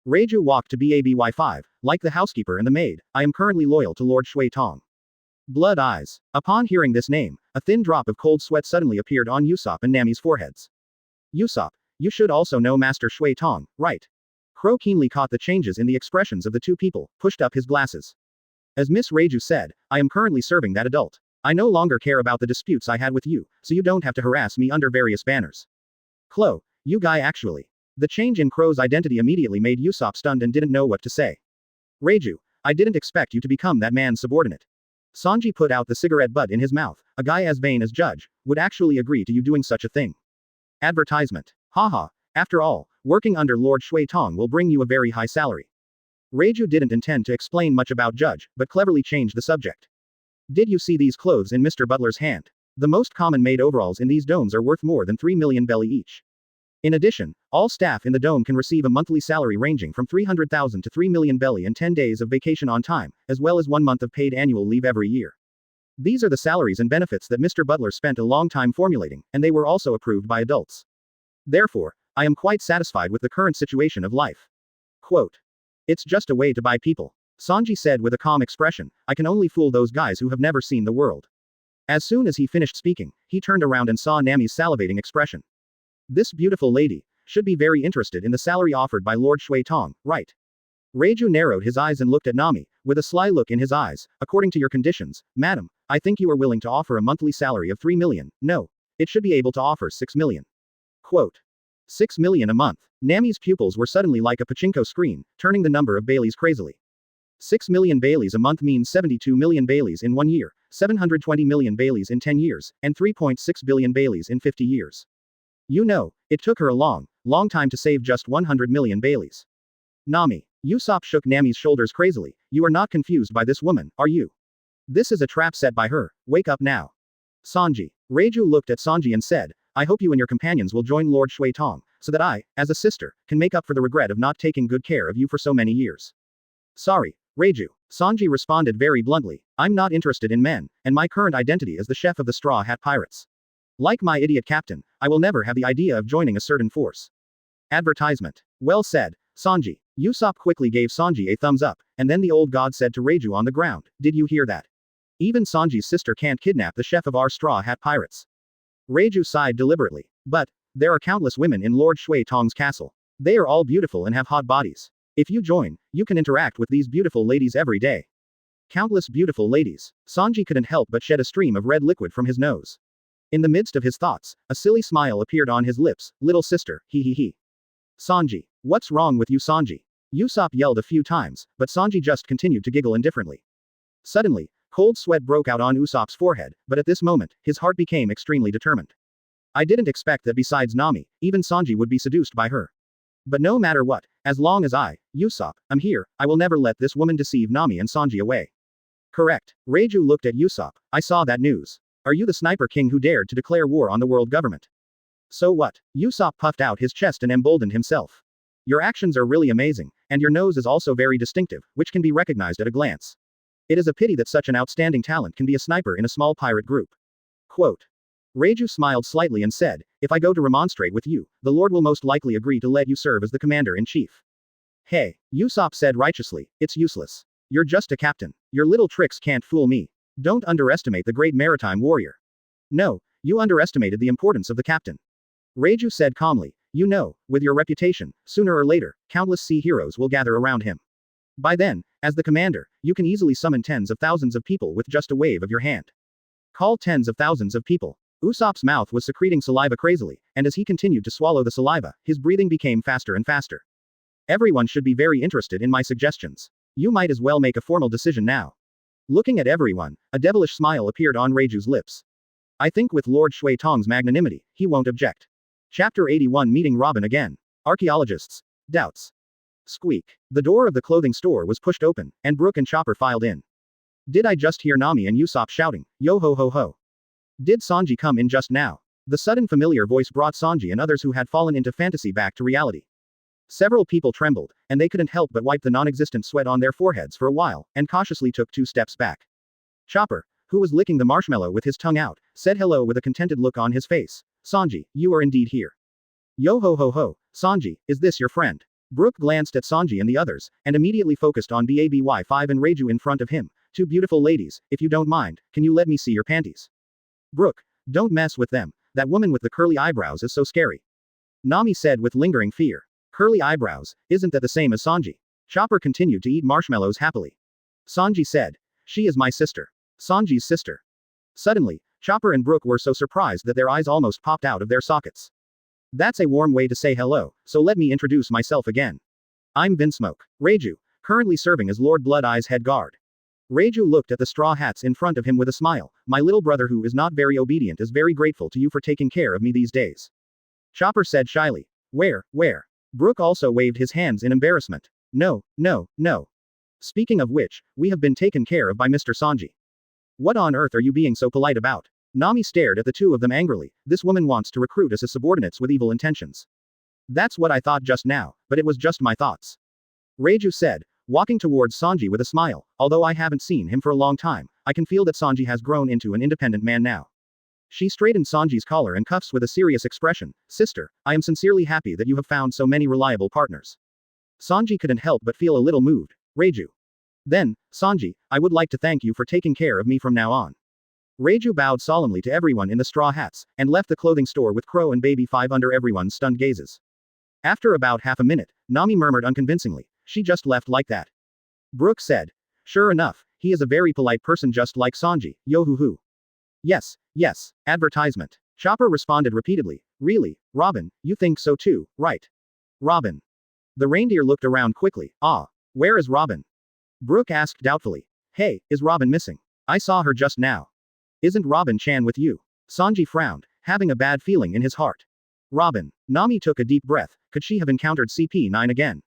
[SPEAKER 1] Reiju walked to Baby5, like the housekeeper and the maid, I am currently loyal to Lord Shui Tong. Blood eyes. Upon hearing this name, a thin drop of cold sweat suddenly appeared on Usopp and Nami's foreheads. Usopp, you should also know Master Shui Tong, right? Crow keenly caught the changes in the expressions of the two people, pushed up his glasses. As Miss Reiju said, I am currently serving that adult. I no longer care about the disputes I had with you, so you don't have to harass me under various banners. Chloe, you guy actually. The change in Crow's identity immediately made Usopp stunned and didn't know what to say. Reiju, I didn't expect you to become that man's subordinate. Sanji put out the cigarette butt in his mouth. A guy as vain as Judge would actually agree to you doing such a thing. Advertisement. Haha, after all, working under Lord Shui Tong will bring you a very high salary. Reiju didn't intend to explain much about Judge, but cleverly changed the subject. Did you see these clothes in Mr. Butler's hand? The most common made overalls in these domes are worth more than 3 million belly each. In addition, all staff in the dome can receive a monthly salary ranging from 300,000 to 3 million belly and 10 days of vacation on time, as well as 1 month of paid annual leave every year. These are the salaries and benefits that Mr. Butler spent a long time formulating, and they were also approved by adults. Therefore, I am quite satisfied with the current situation of life. Quote. It's just a way to buy people. Sanji said with a calm expression, I can only fool those guys who have never seen the world. As soon as he finished speaking, he turned around and saw Nami's salivating expression. This beautiful lady should be very interested in the salary offered by Lord Shui Tong, right? Reiju narrowed his eyes and looked at Nami, with a sly look in his eyes. According to your conditions, madam, I think you are willing to offer a monthly salary of 3 million. No. It should be able to offer 6 million. Quote. 6 million a month. Nami's pupils were suddenly like a pachinko screen, turning the number of Baileys crazily. 6 million Baileys a month means 72 million Baileys in 1 year, 720 million Baileys in 10 years, and 3.6 billion Baileys in 50 years. You know, it took her a long time to save just 100 million Baileys. Nami. Usopp shook Nami's shoulders crazily. You are not confused by this woman, are you? This is a trap set by her. Wake up now. Sanji. Reiju looked at Sanji and said, I hope you and your companions will join Lord Shui Tong, so that I, as a sister, can make up for the regret of not taking good care of you for so many years. Sorry, Reiju. Sanji responded very bluntly, I'm not interested in men, and my current identity is the chef of the Straw Hat Pirates. Like my idiot captain, I will never have the idea of joining a certain force. Advertisement. Well said, Sanji. Usopp quickly gave Sanji a thumbs up, and then the old god said to Reiju on the ground, did you hear that? Even Sanji's sister can't kidnap the chef of our Straw Hat Pirates. Reiju sighed deliberately. But, there are countless women in Lord Shui Tong's castle. They are all beautiful and have hot bodies. If you join, you can interact with these beautiful ladies every day. Countless beautiful ladies. Sanji couldn't help but shed a stream of red liquid from his nose. In the midst of his thoughts, a silly smile appeared on his lips. Little sister, he. Sanji. What's wrong with you, Sanji? Usopp yelled a few times, but Sanji just continued to giggle indifferently. Suddenly, cold sweat broke out on Usopp's forehead, but at this moment, his heart became extremely determined. I didn't expect that besides Nami, even Sanji would be seduced by her. But no matter what, as long as I, Usopp, am here, I will never let this woman deceive Nami and Sanji away. Correct. Reiju looked at Usopp. I saw that news. Are you the sniper king who dared to declare war on the world government? So what? Usopp puffed out his chest and emboldened himself. Your actions are really amazing, and your nose is also very distinctive, which can be recognized at a glance. It is a pity that such an outstanding talent can be a sniper in a small pirate group. Quote. Reiju smiled slightly and said, if I go to remonstrate with you, the Lord will most likely agree to let you serve as the commander-in-chief. Hey, Usopp said righteously, it's useless. You're just a captain. Your little tricks can't fool me. Don't underestimate the great maritime warrior. No, you underestimated the importance of the captain. Reiju said calmly, you know, with your reputation, sooner or later, countless sea heroes will gather around him. By then, as the commander, you can easily summon tens of thousands of people with just a wave of your hand. Call tens of thousands of people. Usopp's mouth was secreting saliva crazily, and as he continued to swallow the saliva, his breathing became faster and faster. Everyone should be very interested in my suggestions. You might as well make a formal decision now. Looking at everyone, a devilish smile appeared on Reiju's lips. I think with Lord Shui Tong's magnanimity, he won't object. Chapter 81 Meeting Robin again. Archaeologists. Doubts. Squeak. The door of the clothing store was pushed open, and Brook and Chopper filed in. Did I just hear Nami and Usopp shouting, yo ho ho ho? Did Sanji come in just now? The sudden familiar voice brought Sanji and others who had fallen into fantasy back to reality. Several people trembled, and they couldn't help but wipe the non-existent sweat on their foreheads for a while, and cautiously took 2 steps back. Chopper, who was licking the marshmallow with his tongue out, said hello with a contented look on his face. Sanji, you are indeed here. Yo ho ho ho, Sanji, is this your friend? Brook glanced at Sanji and the others, and immediately focused on BABY5 and Reiju in front of him. 2 beautiful ladies, if you don't mind, can you let me see your panties? Brook, don't mess with them, that woman with the curly eyebrows is so scary. Nami said with lingering fear. Curly eyebrows, isn't that the same as Sanji? Chopper continued to eat marshmallows happily. Sanji said, she is my sister. Sanji's sister. Suddenly, Chopper and Brook were so surprised that their eyes almost popped out of their sockets. That's a warm way to say hello, so let me introduce myself again. I'm Vinsmoke. Reiju, currently serving as Lord Blood Eye's head guard. Reiju looked at the straw hats in front of him with a smile. My little brother who is not very obedient is very grateful to you for taking care of me these days. Chopper said shyly. Where? Brook also waved his hands in embarrassment. No. Speaking of which, we have been taken care of by Mr. Sanji. What on earth are you being so polite about? Nami stared at the two of them angrily. This woman wants to recruit us as subordinates with evil intentions. That's what I thought just now, but it was just my thoughts. Reiju said, walking towards Sanji with a smile. Although I haven't seen him for a long time, I can feel that Sanji has grown into an independent man now. She straightened Sanji's collar and cuffs with a serious expression. Sister, I am sincerely happy that you have found so many reliable partners. Sanji couldn't help but feel a little moved. Reiju. Then, Sanji, I would like to thank you for taking care of me from now on. Reiju bowed solemnly to everyone in the straw hats, and left the clothing store with Crow and Baby 5 under everyone's stunned gazes. After about half a minute, Nami murmured unconvincingly, she just left like that. Brook said. Sure enough, he is a very polite person just like Sanji, yo-hoo-hoo. Yes, advertisement. Chopper responded repeatedly. Really, Robin, you think so too, right? Robin. The reindeer looked around quickly. Where is Robin? Brook asked doubtfully. Hey, is Robin missing? I saw her just now. Isn't Robin-chan with you? Sanji frowned, having a bad feeling in his heart. Robin. Nami took a deep breath. Could she have encountered CP9 again?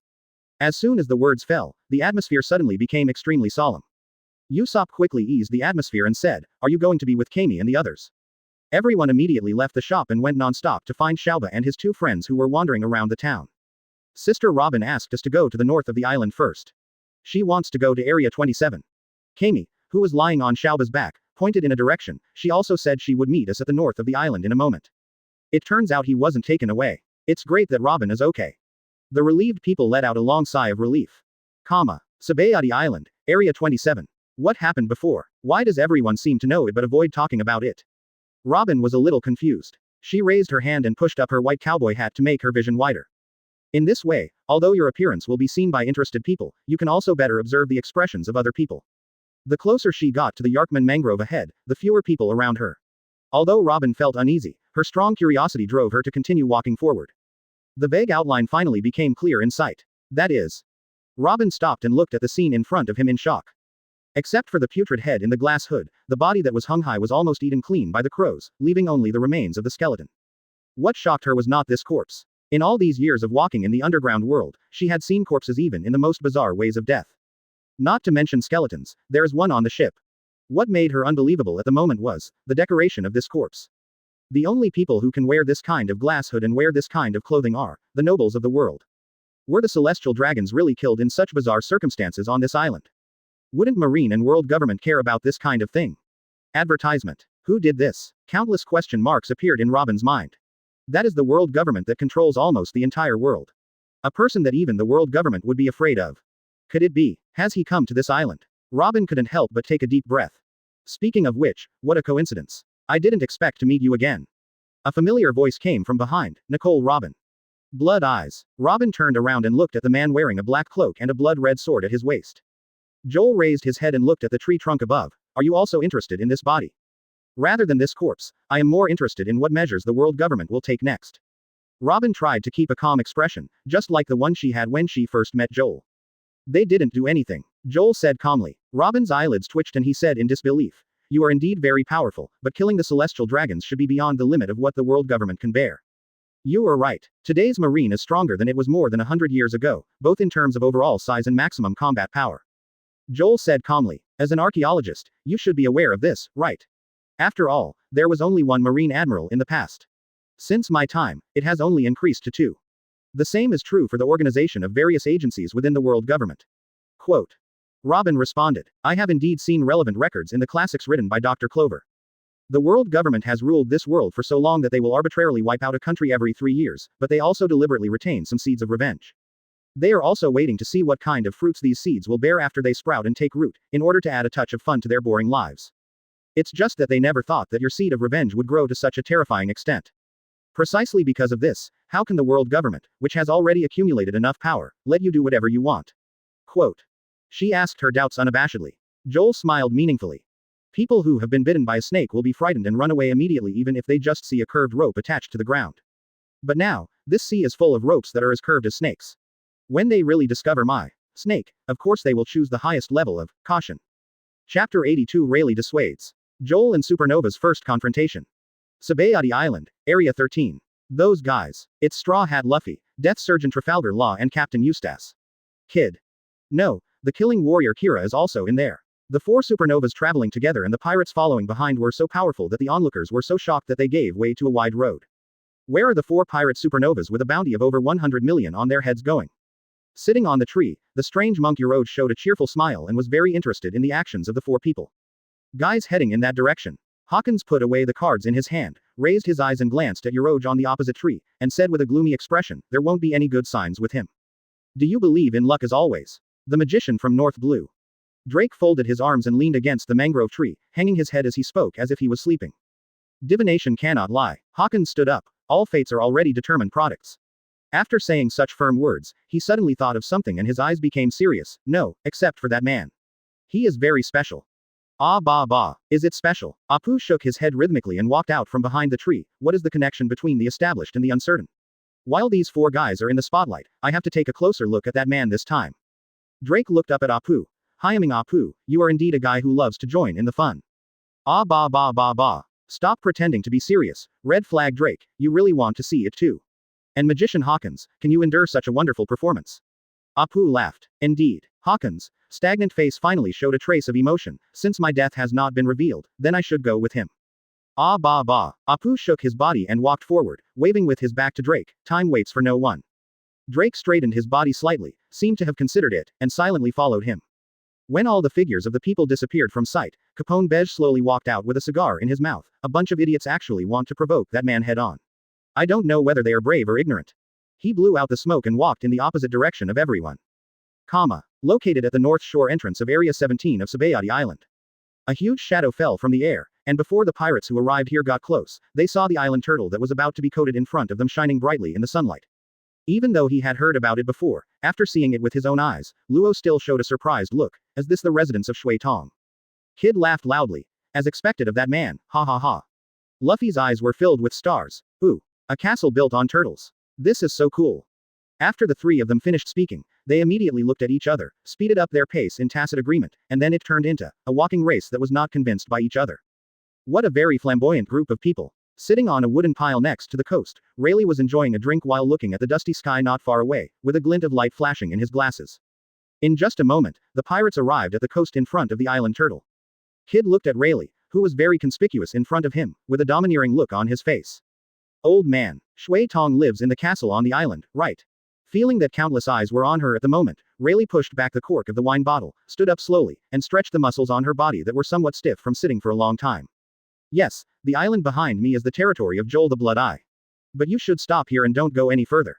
[SPEAKER 1] As soon as the words fell, the atmosphere suddenly became extremely solemn. Usopp quickly eased the atmosphere and said, are you going to be with Kami and the others? Everyone immediately left the shop and went non-stop to find Xiaoba and his two friends who were wandering around the town. Sister Robin asked us to go to the north of the island first. She wants to go to Area 27. Kami, who was lying on Xiaoba's back, pointed in a direction. She also said she would meet us at the north of the island in a moment. It turns out he wasn't taken away. It's great that Robin is okay. The relieved people let out a long sigh of relief. Sabayati Island, Area 27. What happened before? Why does everyone seem to know it but avoid talking about it? Robin was a little confused. She raised her hand and pushed up her white cowboy hat to make her vision wider. In this way, although your appearance will be seen by interested people, you can also better observe the expressions of other people. The closer she got to the Yarkman mangrove ahead, the fewer people around her. Although Robin felt uneasy, her strong curiosity drove her to continue walking forward. The vague outline finally became clear in sight. That is. Robin stopped and looked at the scene in front of him in shock. Except for the putrid head in the glass hood, the body that was hung high was almost eaten clean by the crows, leaving only the remains of the skeleton. What shocked her was not this corpse. In all these years of walking in the underground world, she had seen corpses even in the most bizarre ways of death. Not to mention skeletons, there is one on the ship. What made her unbelievable at the moment was the decoration of this corpse. The only people who can wear this kind of glass hood and wear this kind of clothing are the nobles of the world. Were the celestial dragons really killed in such bizarre circumstances on this island? Wouldn't Marine and world government care about this kind of thing? Advertisement. Who did this? Countless question marks appeared in Robin's mind. That is the world government that controls almost the entire world. A person that even the world government would be afraid of. Could it be? Has he come to this island? Robin couldn't help but take a deep breath. Speaking of which, what a coincidence. I didn't expect to meet you again. A familiar voice came from behind. Nicole Robin. Blood eyes. Robin turned around and looked at the man wearing a black cloak and a blood-red sword at his waist. Joel raised his head and looked at the tree trunk above. Are you also interested in this body? Rather than this corpse, I am more interested in what measures the world government will take next. Robin tried to keep a calm expression, just like the one she had when she first met Joel. They didn't do anything. Joel said calmly. Robin's eyelids twitched and he said in disbelief. You are indeed very powerful, but killing the celestial dragons should be beyond the limit of what the world government can bear. You are right. Today's Marine is stronger than it was more than 100 years ago, both in terms of overall size and maximum combat power. Joel said calmly. As an archaeologist, you should be aware of this, right? After all, there was only one Marine admiral in the past. Since my time, it has only increased to 2. The same is true for the organization of various agencies within the world government. Quote. Robin responded. I have indeed seen relevant records in the classics written by Dr. Clover. The world government has ruled this world for so long that they will arbitrarily wipe out a country every 3 years, but they also deliberately retain some seeds of revenge. They are also waiting to see what kind of fruits these seeds will bear after they sprout and take root, in order to add a touch of fun to their boring lives. It's just that they never thought that your seed of revenge would grow to such a terrifying extent. Precisely because of this, how can the world government, which has already accumulated enough power, let you do whatever you want? Quote. She asked her doubts unabashedly. Joel smiled meaningfully. People who have been bitten by a snake will be frightened and run away immediately even if they just see a curved rope attached to the ground. But now, this sea is full of ropes that are as curved as snakes. When they really discover my snake, of course they will choose the highest level of caution. Chapter 82 Rayleigh dissuades. Joel and Supernova's first confrontation. Sabayati Island, Area 13. Those guys. It's Straw Hat Luffy, Death Surgeon Trafalgar Law and Captain Eustace. Kid. No, the killing warrior Kira is also in there. The four supernovas traveling together and the pirates following behind were so powerful that the onlookers were so shocked that they gave way to a wide road. Where are the four pirate supernovas with a bounty of over 100 million on their heads going? Sitting on the tree, the strange monk Yerode showed a cheerful smile and was very interested in the actions of the four people. Guys heading in that direction. Hawkins put away the cards in his hand, raised his eyes and glanced at Yerode on the opposite tree, and said with a gloomy expression, there won't be any good signs with him. Do you believe in luck as always? The magician from North Blue. Drake folded his arms and leaned against the mangrove tree, hanging his head as he spoke as if he was sleeping. Divination cannot lie. Hawkins stood up. All fates are already determined products. After saying such firm words, he suddenly thought of something and his eyes became serious. No, except for that man. He is very special. Ah bah bah, is it special? Apu shook his head rhythmically and walked out from behind the tree. What is the connection between the established and the uncertain? While these four guys are in the spotlight, I have to take a closer look at that man this time. Drake looked up at Apu. Hyaming Apu, you are indeed a guy who loves to join in the fun. Ah bah bah bah bah. Stop pretending to be serious. Red flag Drake, you really want to see it too. And Magician Hawkins, can you endure such a wonderful performance? Apu laughed. Indeed. Hawkins' stagnant face finally showed a trace of emotion. Since my death has not been revealed, then I should go with him. Ah bah bah. Apu shook his body and walked forward, waving with his back to Drake. Time waits for no one. Drake straightened his body slightly, seemed to have considered it, and silently followed him. When all the figures of the people disappeared from sight, Capone Beige slowly walked out with a cigar in his mouth. A bunch of idiots actually want to provoke that man head on. I don't know whether they are brave or ignorant. He blew out the smoke and walked in the opposite direction of everyone. Located at the north shore entrance of Area 17 of Sabayati Island. A huge shadow fell from the air, and before the pirates who arrived here got close, they saw the island turtle that was about to be coated in front of them shining brightly in the sunlight. Even though he had heard about it before, after seeing it with his own eyes, Luo still showed a surprised look. Is this the residence of Shui Tong? Kid laughed loudly. As expected of that man, ha ha ha. Luffy's eyes were filled with stars. Ooh. A castle built on turtles. This is so cool. After the three of them finished speaking, they immediately looked at each other, speeded up their pace in tacit agreement, and then it turned into a walking race that was not convinced by each other. What a very flamboyant group of people. Sitting on a wooden pile next to the coast, Rayleigh was enjoying a drink while looking at the dusty sky not far away, with a glint of light flashing in his glasses. In just a moment, the pirates arrived at the coast in front of the island turtle. Kid looked at Rayleigh, who was very conspicuous in front of him, with a domineering look on his face. Old man, Shui Tong lives in the castle on the island, right? Feeling that countless eyes were on her at the moment, Rayleigh pushed back the cork of the wine bottle, stood up slowly, and stretched the muscles on her body that were somewhat stiff from sitting for a long time. Yes, the island behind me is the territory of Joel the Blood-Eye. But you should stop here and don't go any further.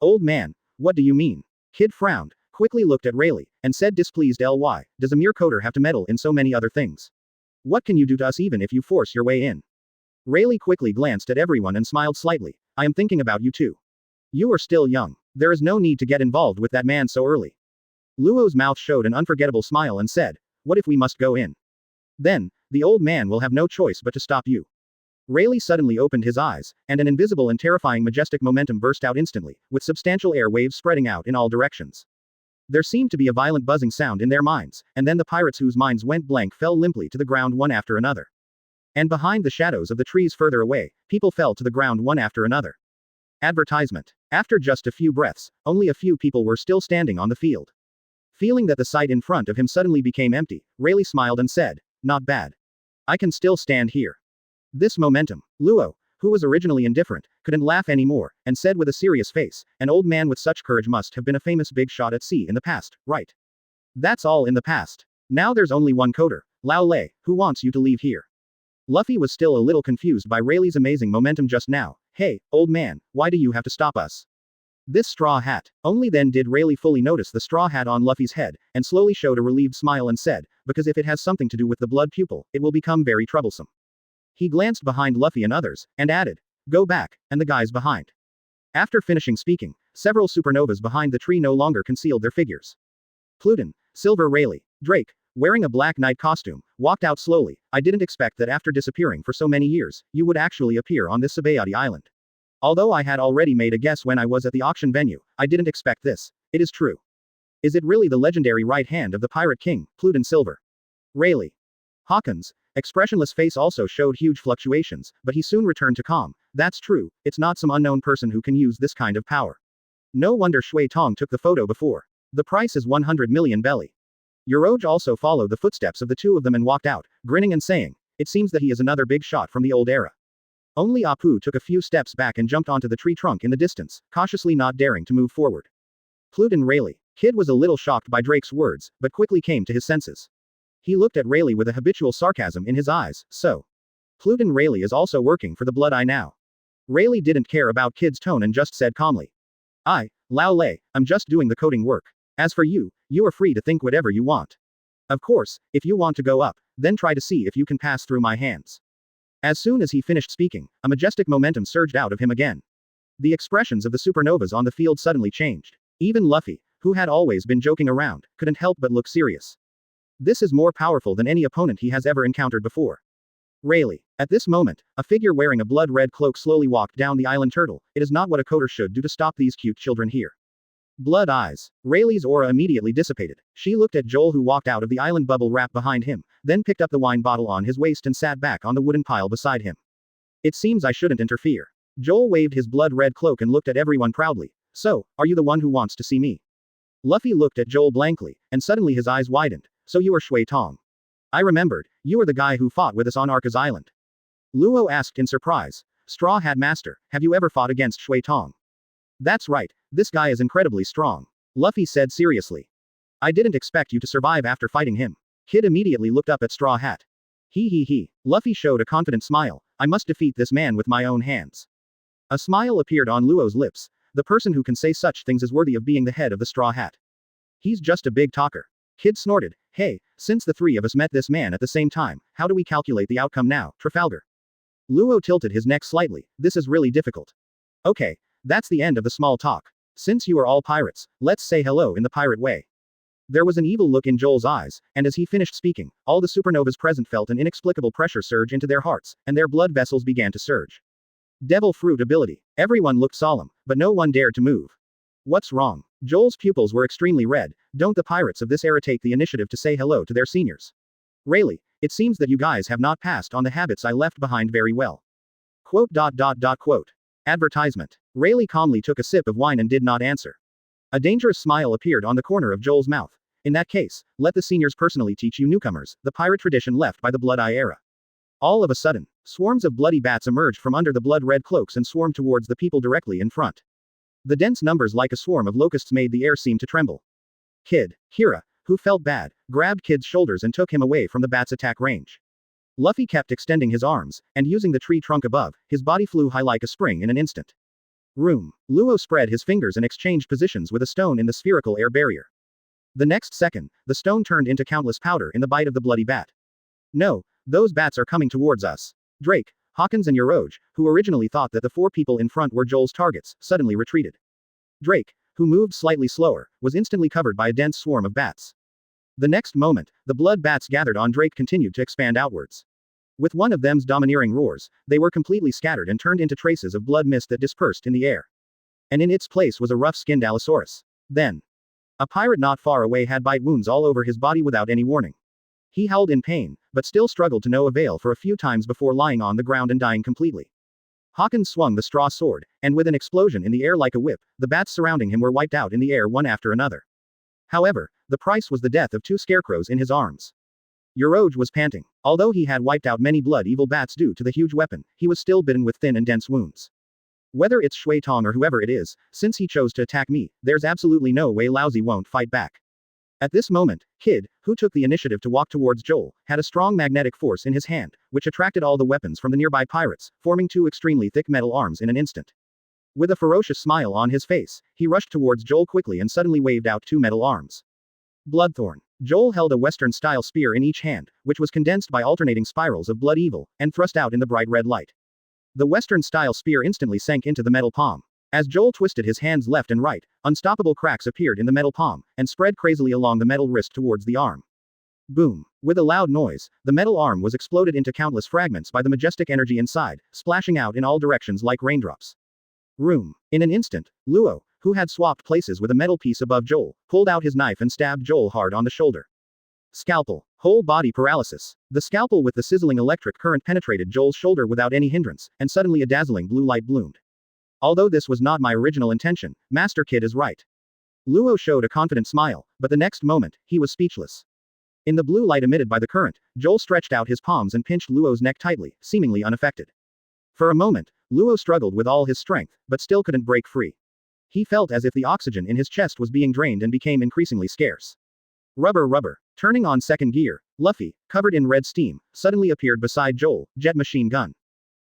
[SPEAKER 1] Old man, what do you mean? Kid frowned, quickly looked at Rayleigh, and said displeased Ly, does a mere coder have to meddle in so many other things? What can you do to us even if you force your way in? Rayleigh quickly glanced at everyone and smiled slightly. I am thinking about you too. You are still young. There is no need to get involved with that man so early. Luo's mouth showed an unforgettable smile and said, what if we must go in? Then, the old man will have no choice but to stop you. Rayleigh suddenly opened his eyes, and an invisible and terrifying majestic momentum burst out instantly, with substantial air waves spreading out in all directions. There seemed to be a violent buzzing sound in their minds, and then the pirates whose minds went blank fell limply to the ground one after another. And behind the shadows of the trees further away, people fell to the ground one after another. Advertisement. After just a few breaths, only a few people were still standing on the field. Feeling that the sight in front of him suddenly became empty, Rayleigh smiled and said, not bad. I can still stand here. This momentum. Luo, who was originally indifferent, couldn't laugh anymore, and said with a serious face, an old man with such courage must have been a famous big shot at sea in the past, right? That's all in the past. Now there's only one coder, Lao Lei, who wants you to leave here. Luffy was still a little confused by Rayleigh's amazing momentum just now. Hey, old man, why do you have to stop us? This straw hat. Only then did Rayleigh fully notice the straw hat on Luffy's head, and slowly showed a relieved smile and said, because if it has something to do with the blood pupil, it will become very troublesome. He glanced behind Luffy and others, and added, go back, and the guys behind. After finishing speaking, several supernovas behind the tree no longer concealed their figures. Pluton, Silver Rayleigh, Drake, wearing a black knight costume, walked out slowly. I didn't expect that after disappearing for so many years, you would actually appear on this Sabayati Island. Although I had already made a guess when I was at the auction venue, I didn't expect this. It is true. Is it really the legendary right hand of the Pirate King, plued in silver? Rayleigh. Hawkins' expressionless face also showed huge fluctuations, but he soon returned to calm. That's true, it's not some unknown person who can use this kind of power. No wonder Shui Tong took the photo before. The price is 100 million belly. Yoroj also followed the footsteps of the two of them and walked out, grinning and saying, it seems that he is another big shot from the old era. Only Apu took a few steps back and jumped onto the tree trunk in the distance, cautiously not daring to move forward. Pluten Rayleigh. Kid was a little shocked by Drake's words, but quickly came to his senses. He looked at Rayleigh with a habitual sarcasm in his eyes, so. Pluten Rayleigh is also working for the Blood Eye now. Rayleigh didn't care about Kid's tone and just said calmly. Lao Lei, I'm just doing the coding work. As for you, you are free to think whatever you want. Of course, if you want to go up, then try to see if you can pass through my hands. As soon as he finished speaking, a majestic momentum surged out of him again. The expressions of the supernovas on the field suddenly changed. Even Luffy, who had always been joking around, couldn't help but look serious. This is more powerful than any opponent he has ever encountered before. Rayleigh. At this moment, a figure wearing a blood-red cloak slowly walked down the island turtle. It is not what a coder should do to stop these cute children here. Blood eyes. Rayleigh's aura immediately dissipated. She looked at Joel, who walked out of the island bubble wrap behind him, then picked up the wine bottle on his waist and sat back on the wooden pile beside him. It seems I shouldn't interfere. Joel waved his blood-red cloak and looked at everyone proudly. So, are you the one who wants to see me? Luffy looked at Joel blankly, and suddenly his eyes widened. So you are Shui Tong. I remembered, you are the guy who fought with us on Arca's Island. Luo asked in surprise. Straw Hat Master, have you ever fought against Shui Tong? That's right, this guy is incredibly strong. Luffy said seriously. I didn't expect you to survive after fighting him. Kid immediately looked up at Straw Hat. He. Luffy showed a confident smile. I must defeat this man with my own hands. A smile appeared on Luo's lips. The person who can say such things is worthy of being the head of the Straw Hat. He's just a big talker. Kid snorted. Hey, since the three of us met this man at the same time, how do we calculate the outcome now, Trafalgar? Luo tilted his neck slightly. This is really difficult. Okay, that's the end of the small talk. Since you are all pirates, let's say hello in the pirate way. There was an evil look in Joel's eyes, and as he finished speaking, all the supernovas present felt an inexplicable pressure surge into their hearts, and their blood vessels began to surge. Devil fruit ability. Everyone looked solemn, but no one dared to move. What's wrong? Joel's pupils were extremely red. Don't the pirates of this era take the initiative to say hello to their seniors? Rayleigh, it seems that you guys have not passed on the habits I left behind very well. Quote. Advertisement. Rayleigh calmly took a sip of wine and did not answer. A dangerous smile appeared on the corner of Joel's mouth. In that case, let the seniors personally teach you newcomers the pirate tradition left by the Blood Eye era. All of a sudden, swarms of bloody bats emerged from under the blood-red cloaks and swarmed towards the people directly in front. The dense numbers like a swarm of locusts made the air seem to tremble. Kid, Kira, who felt bad, grabbed Kid's shoulders and took him away from the bat's attack range. Luffy kept extending his arms, and using the tree trunk above, his body flew high like a spring in an instant. Luo spread his fingers and exchanged positions with a stone in the spherical air barrier. The next second, the stone turned into countless powder in the bite of the bloody bat. No, those bats are coming towards us. Drake, Hawkins and Yoroj, who originally thought that the four people in front were Joel's targets, suddenly retreated. Drake, who moved slightly slower, was instantly covered by a dense swarm of bats. The next moment, the blood bats gathered on Drake continued to expand outwards. With one of them's domineering roars, they were completely scattered and turned into traces of blood mist that dispersed in the air. And in its place was a rough-skinned Allosaurus. Then, a pirate not far away had bite wounds all over his body without any warning. He howled in pain, but still struggled to no avail for a few times before lying on the ground and dying completely. Hawkins swung the straw sword, and with an explosion in the air like a whip, the bats surrounding him were wiped out in the air one after another. However, the price was the death of two scarecrows in his arms. Yoroj was panting. Although he had wiped out many blood-evil bats due to the huge weapon, he was still bitten with thin and dense wounds. Whether it's Shui Tong or whoever it is, since he chose to attack me, there's absolutely no way Lousy won't fight back. At this moment, Kid, who took the initiative to walk towards Joel, had a strong magnetic force in his hand, which attracted all the weapons from the nearby pirates, forming two extremely thick metal arms in an instant. With a ferocious smile on his face, he rushed towards Joel quickly and suddenly waved out two metal arms. Bloodthorn. Joel held a Western-style spear in each hand, which was condensed by alternating spirals of blood evil, and thrust out in the bright red light. The Western-style spear instantly sank into the metal palm. As Joel twisted his hands left and right, unstoppable cracks appeared in the metal palm, and spread crazily along the metal wrist towards the arm. Boom. With a loud noise, the metal arm was exploded into countless fragments by the majestic energy inside, splashing out in all directions like raindrops. Room. In an instant, Luo, who had swapped places with a metal piece above Joel, pulled out his knife and stabbed Joel hard on the shoulder. Scalpel. Whole body paralysis. The scalpel with the sizzling electric current penetrated Joel's shoulder without any hindrance, and suddenly a dazzling blue light bloomed. Although this was not my original intention, Master Kid is right. Luo showed a confident smile, but the next moment, he was speechless. In the blue light emitted by the current, Joel stretched out his palms and pinched Luo's neck tightly, seemingly unaffected. For a moment, Luo struggled with all his strength, but still couldn't break free. He felt as if the oxygen in his chest was being drained and became increasingly scarce. Rubber. Turning on second gear, Luffy, covered in red steam, suddenly appeared beside Joel, jet machine gun.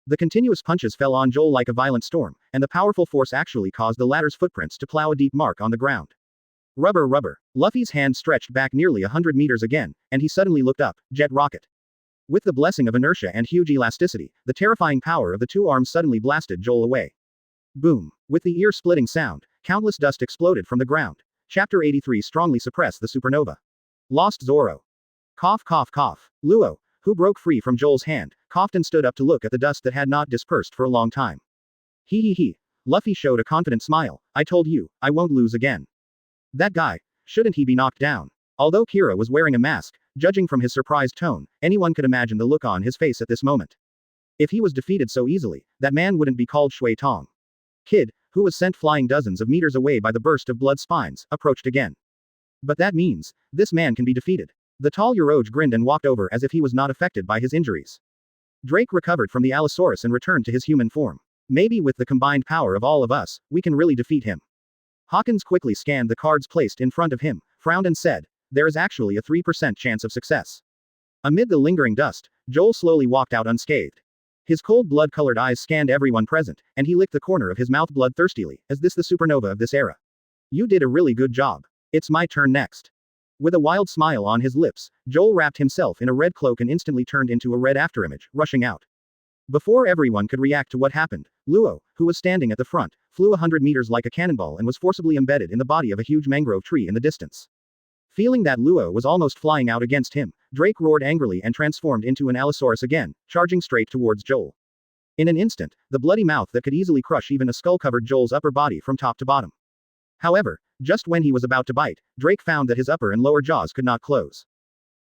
[SPEAKER 1] The continuous punches fell on Joel like a violent storm, and the powerful force actually caused the latter's footprints to plow a deep mark on the ground. Rubber. Luffy's hand stretched back nearly 100 meters again, and he suddenly looked up, jet rocket. With the blessing of inertia and huge elasticity, the terrifying power of the two arms suddenly blasted Joel away. Boom. With the ear-splitting sound, countless dust exploded from the ground. Chapter 83 strongly suppressed the supernova. Lost Zoro. Cough. Luo, who broke free from Joel's hand, coughed and stood up to look at the dust that had not dispersed for a long time. He. Luffy showed a confident smile. I told you, I won't lose again. That guy, shouldn't he be knocked down? Although Kira was wearing a mask, judging from his surprised tone, anyone could imagine the look on his face at this moment. If he was defeated so easily, that man wouldn't be called Shui Tong. Kid, who was sent flying dozens of meters away by the burst of blood spines, approached again. But that means, this man can be defeated. The tall Uroge grinned and walked over as if he was not affected by his injuries. Drake recovered from the Allosaurus and returned to his human form. Maybe with the combined power of all of us, we can really defeat him. Hawkins quickly scanned the cards placed in front of him, frowned and said, there is actually a 3% chance of success. Amid the lingering dust, Joel slowly walked out unscathed. His cold blood-colored eyes scanned everyone present, and he licked the corner of his mouth bloodthirstily. Is this the supernova of this era? You did a really good job. It's my turn next. With a wild smile on his lips, Joel wrapped himself in a red cloak and instantly turned into a red afterimage, rushing out. Before everyone could react to what happened, Luo, who was standing at the front, flew 100 meters like a cannonball and was forcibly embedded in the body of a huge mangrove tree in the distance. Feeling that Luo was almost flying out against him, Drake roared angrily and transformed into an Allosaurus again, charging straight towards Joel. In an instant, the bloody mouth that could easily crush even a skull covered Joel's upper body from top to bottom. However, just when he was about to bite, Drake found that his upper and lower jaws could not close.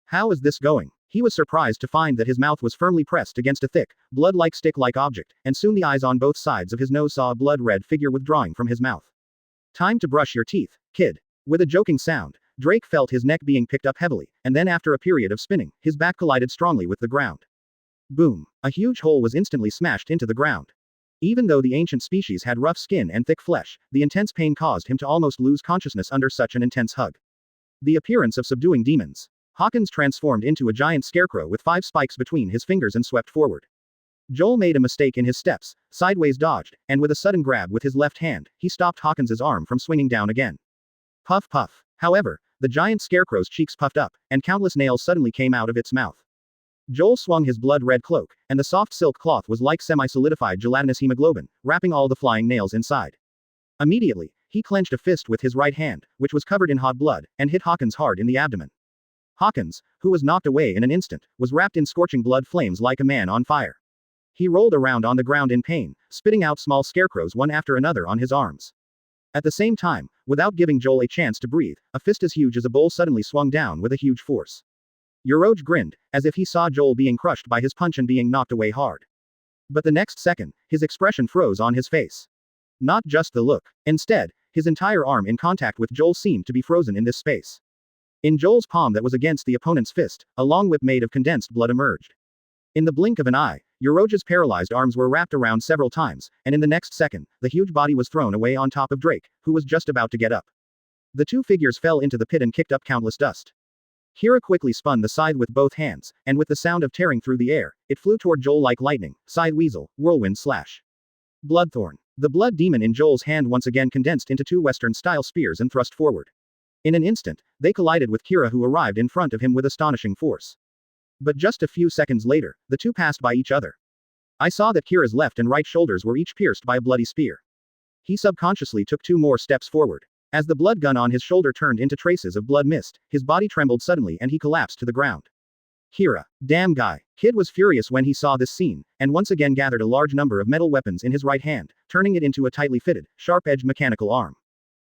[SPEAKER 1] How is this going? He was surprised to find that his mouth was firmly pressed against a thick, blood-like stick-like object, and soon the eyes on both sides of his nose saw a blood-red figure withdrawing from his mouth. Time to brush your teeth, kid. With a joking sound, Drake felt his neck being picked up heavily, and then after a period of spinning, his back collided strongly with the ground. Boom! A huge hole was instantly smashed into the ground. Even though the ancient species had rough skin and thick flesh, the intense pain caused him to almost lose consciousness under such an intense hug. The appearance of subduing demons. Hawkins transformed into a giant scarecrow with 5 spikes between his fingers and swept forward. Joel made a mistake in his steps, sideways dodged, and with a sudden grab with his left hand, he stopped Hawkins's arm from swinging down again. Puff. However, the giant scarecrow's cheeks puffed up, and countless nails suddenly came out of its mouth. Joel swung his blood-red cloak, and the soft silk cloth was like semi-solidified gelatinous hemoglobin, wrapping all the flying nails inside. Immediately, he clenched a fist with his right hand, which was covered in hot blood, and hit Hawkins hard in the abdomen. Hawkins, who was knocked away in an instant, was wrapped in scorching blood flames like a man on fire. He rolled around on the ground in pain, spitting out small scarecrows one after another on his arms. At the same time, without giving Joel a chance to breathe, a fist as huge as a bowl suddenly swung down with a huge force. Uroge grinned, as if he saw Joel being crushed by his punch and being knocked away hard. But the next second, his expression froze on his face. Not just the look. Instead, his entire arm in contact with Joel seemed to be frozen in this space. In Joel's palm that was against the opponent's fist, a long whip made of condensed blood emerged. In the blink of an eye, Uroge's paralyzed arms were wrapped around several times, and in the next second, the huge body was thrown away on top of Drake, who was just about to get up. The two figures fell into the pit and kicked up countless dust. Kira quickly spun the scythe with both hands, and with the sound of tearing through the air, it flew toward Joel like lightning, side weasel, whirlwind slash. Bloodthorn. The blood demon in Joel's hand once again condensed into 2 Western-style spears and thrust forward. In an instant, they collided with Kira, who arrived in front of him with astonishing force. But just a few seconds later, the two passed by each other. I saw that Kira's left and right shoulders were each pierced by a bloody spear. He subconsciously took 2 more steps forward. As the blood gun on his shoulder turned into traces of blood mist, his body trembled suddenly and he collapsed to the ground. Kira. Damn guy. Kid was furious when he saw this scene, and once again gathered a large number of metal weapons in his right hand, turning it into a tightly fitted, sharp-edged mechanical arm.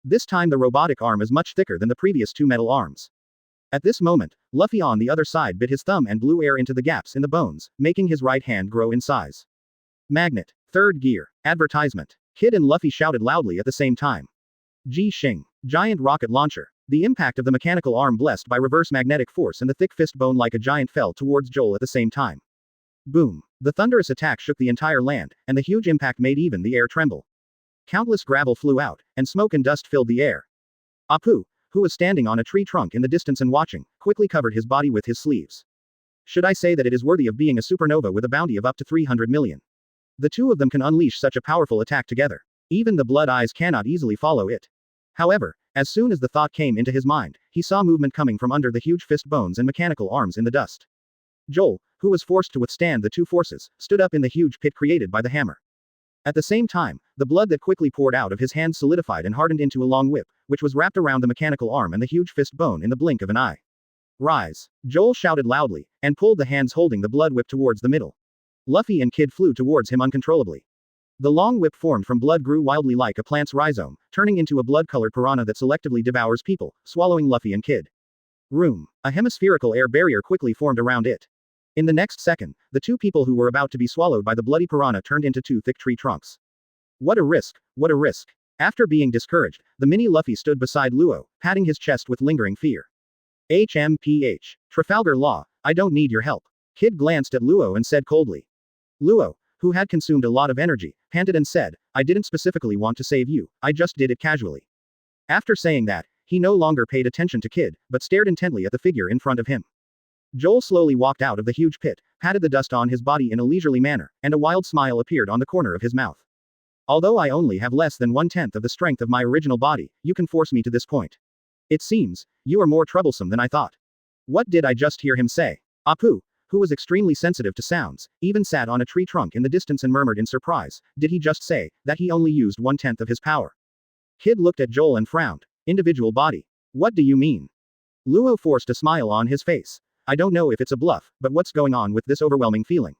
[SPEAKER 1] This time the robotic arm is much thicker than the previous two metal arms. At this moment, Luffy on the other side bit his thumb and blew air into the gaps in the bones, making his right hand grow in size. Magnet. Third gear. Advertisement. Kid and Luffy shouted loudly at the same time. Ji Xing. Giant rocket launcher. The impact of the mechanical arm blessed by reverse magnetic force and the thick fist bone like a giant fell towards Joel at the same time. Boom. The thunderous attack shook the entire land, and the huge impact made even the air tremble. Countless gravel flew out, and smoke and dust filled the air. Apu, who was standing on a tree trunk in the distance and watching, quickly covered his body with his sleeves. Should I say that it is worthy of being a supernova with a bounty of up to 300 million? The two of them can unleash such a powerful attack together. Even the blood eyes cannot easily follow it. However, as soon as the thought came into his mind, he saw movement coming from under the huge fist bones and mechanical arms in the dust. Joel, who was forced to withstand the two forces, stood up in the huge pit created by the hammer. At the same time, the blood that quickly poured out of his hands solidified and hardened into a long whip, which was wrapped around the mechanical arm and the huge fist bone in the blink of an eye. Rise! Joel shouted loudly, and pulled the hands holding the blood whip towards the middle. Luffy and Kid flew towards him uncontrollably. The long whip formed from blood grew wildly like a plant's rhizome, turning into a blood-colored piranha that selectively devours people, swallowing Luffy and Kid. Room. A hemispherical air barrier quickly formed around it. In the next second, the two people who were about to be swallowed by the bloody piranha turned into two thick tree trunks. What a risk, what a risk. After being discouraged, the mini Luffy stood beside Luo, patting his chest with lingering fear. HMPH. Trafalgar Law, I don't need your help. Kid glanced at Luo and said coldly. Luo, who had consumed a lot of energy, panted and said, I didn't specifically want to save you, I just did it casually. After saying that, he no longer paid attention to Kid, but stared intently at the figure in front of him. Joel slowly walked out of the huge pit, patted the dust on his body in a leisurely manner, and a wild smile appeared on the corner of his mouth. Although I only have less than 1/10 of the strength of my original body, you can force me to this point. It seems, you are more troublesome than I thought. What did I just hear him say? Apu, who was extremely sensitive to sounds, even sat on a tree trunk in the distance and murmured in surprise, did he just say, that he only used 1/10 of his power? Kid looked at Joel and frowned. Individual body. What do you mean? Luo forced a smile on his face. I don't know if it's a bluff, but what's going on with this overwhelming feeling?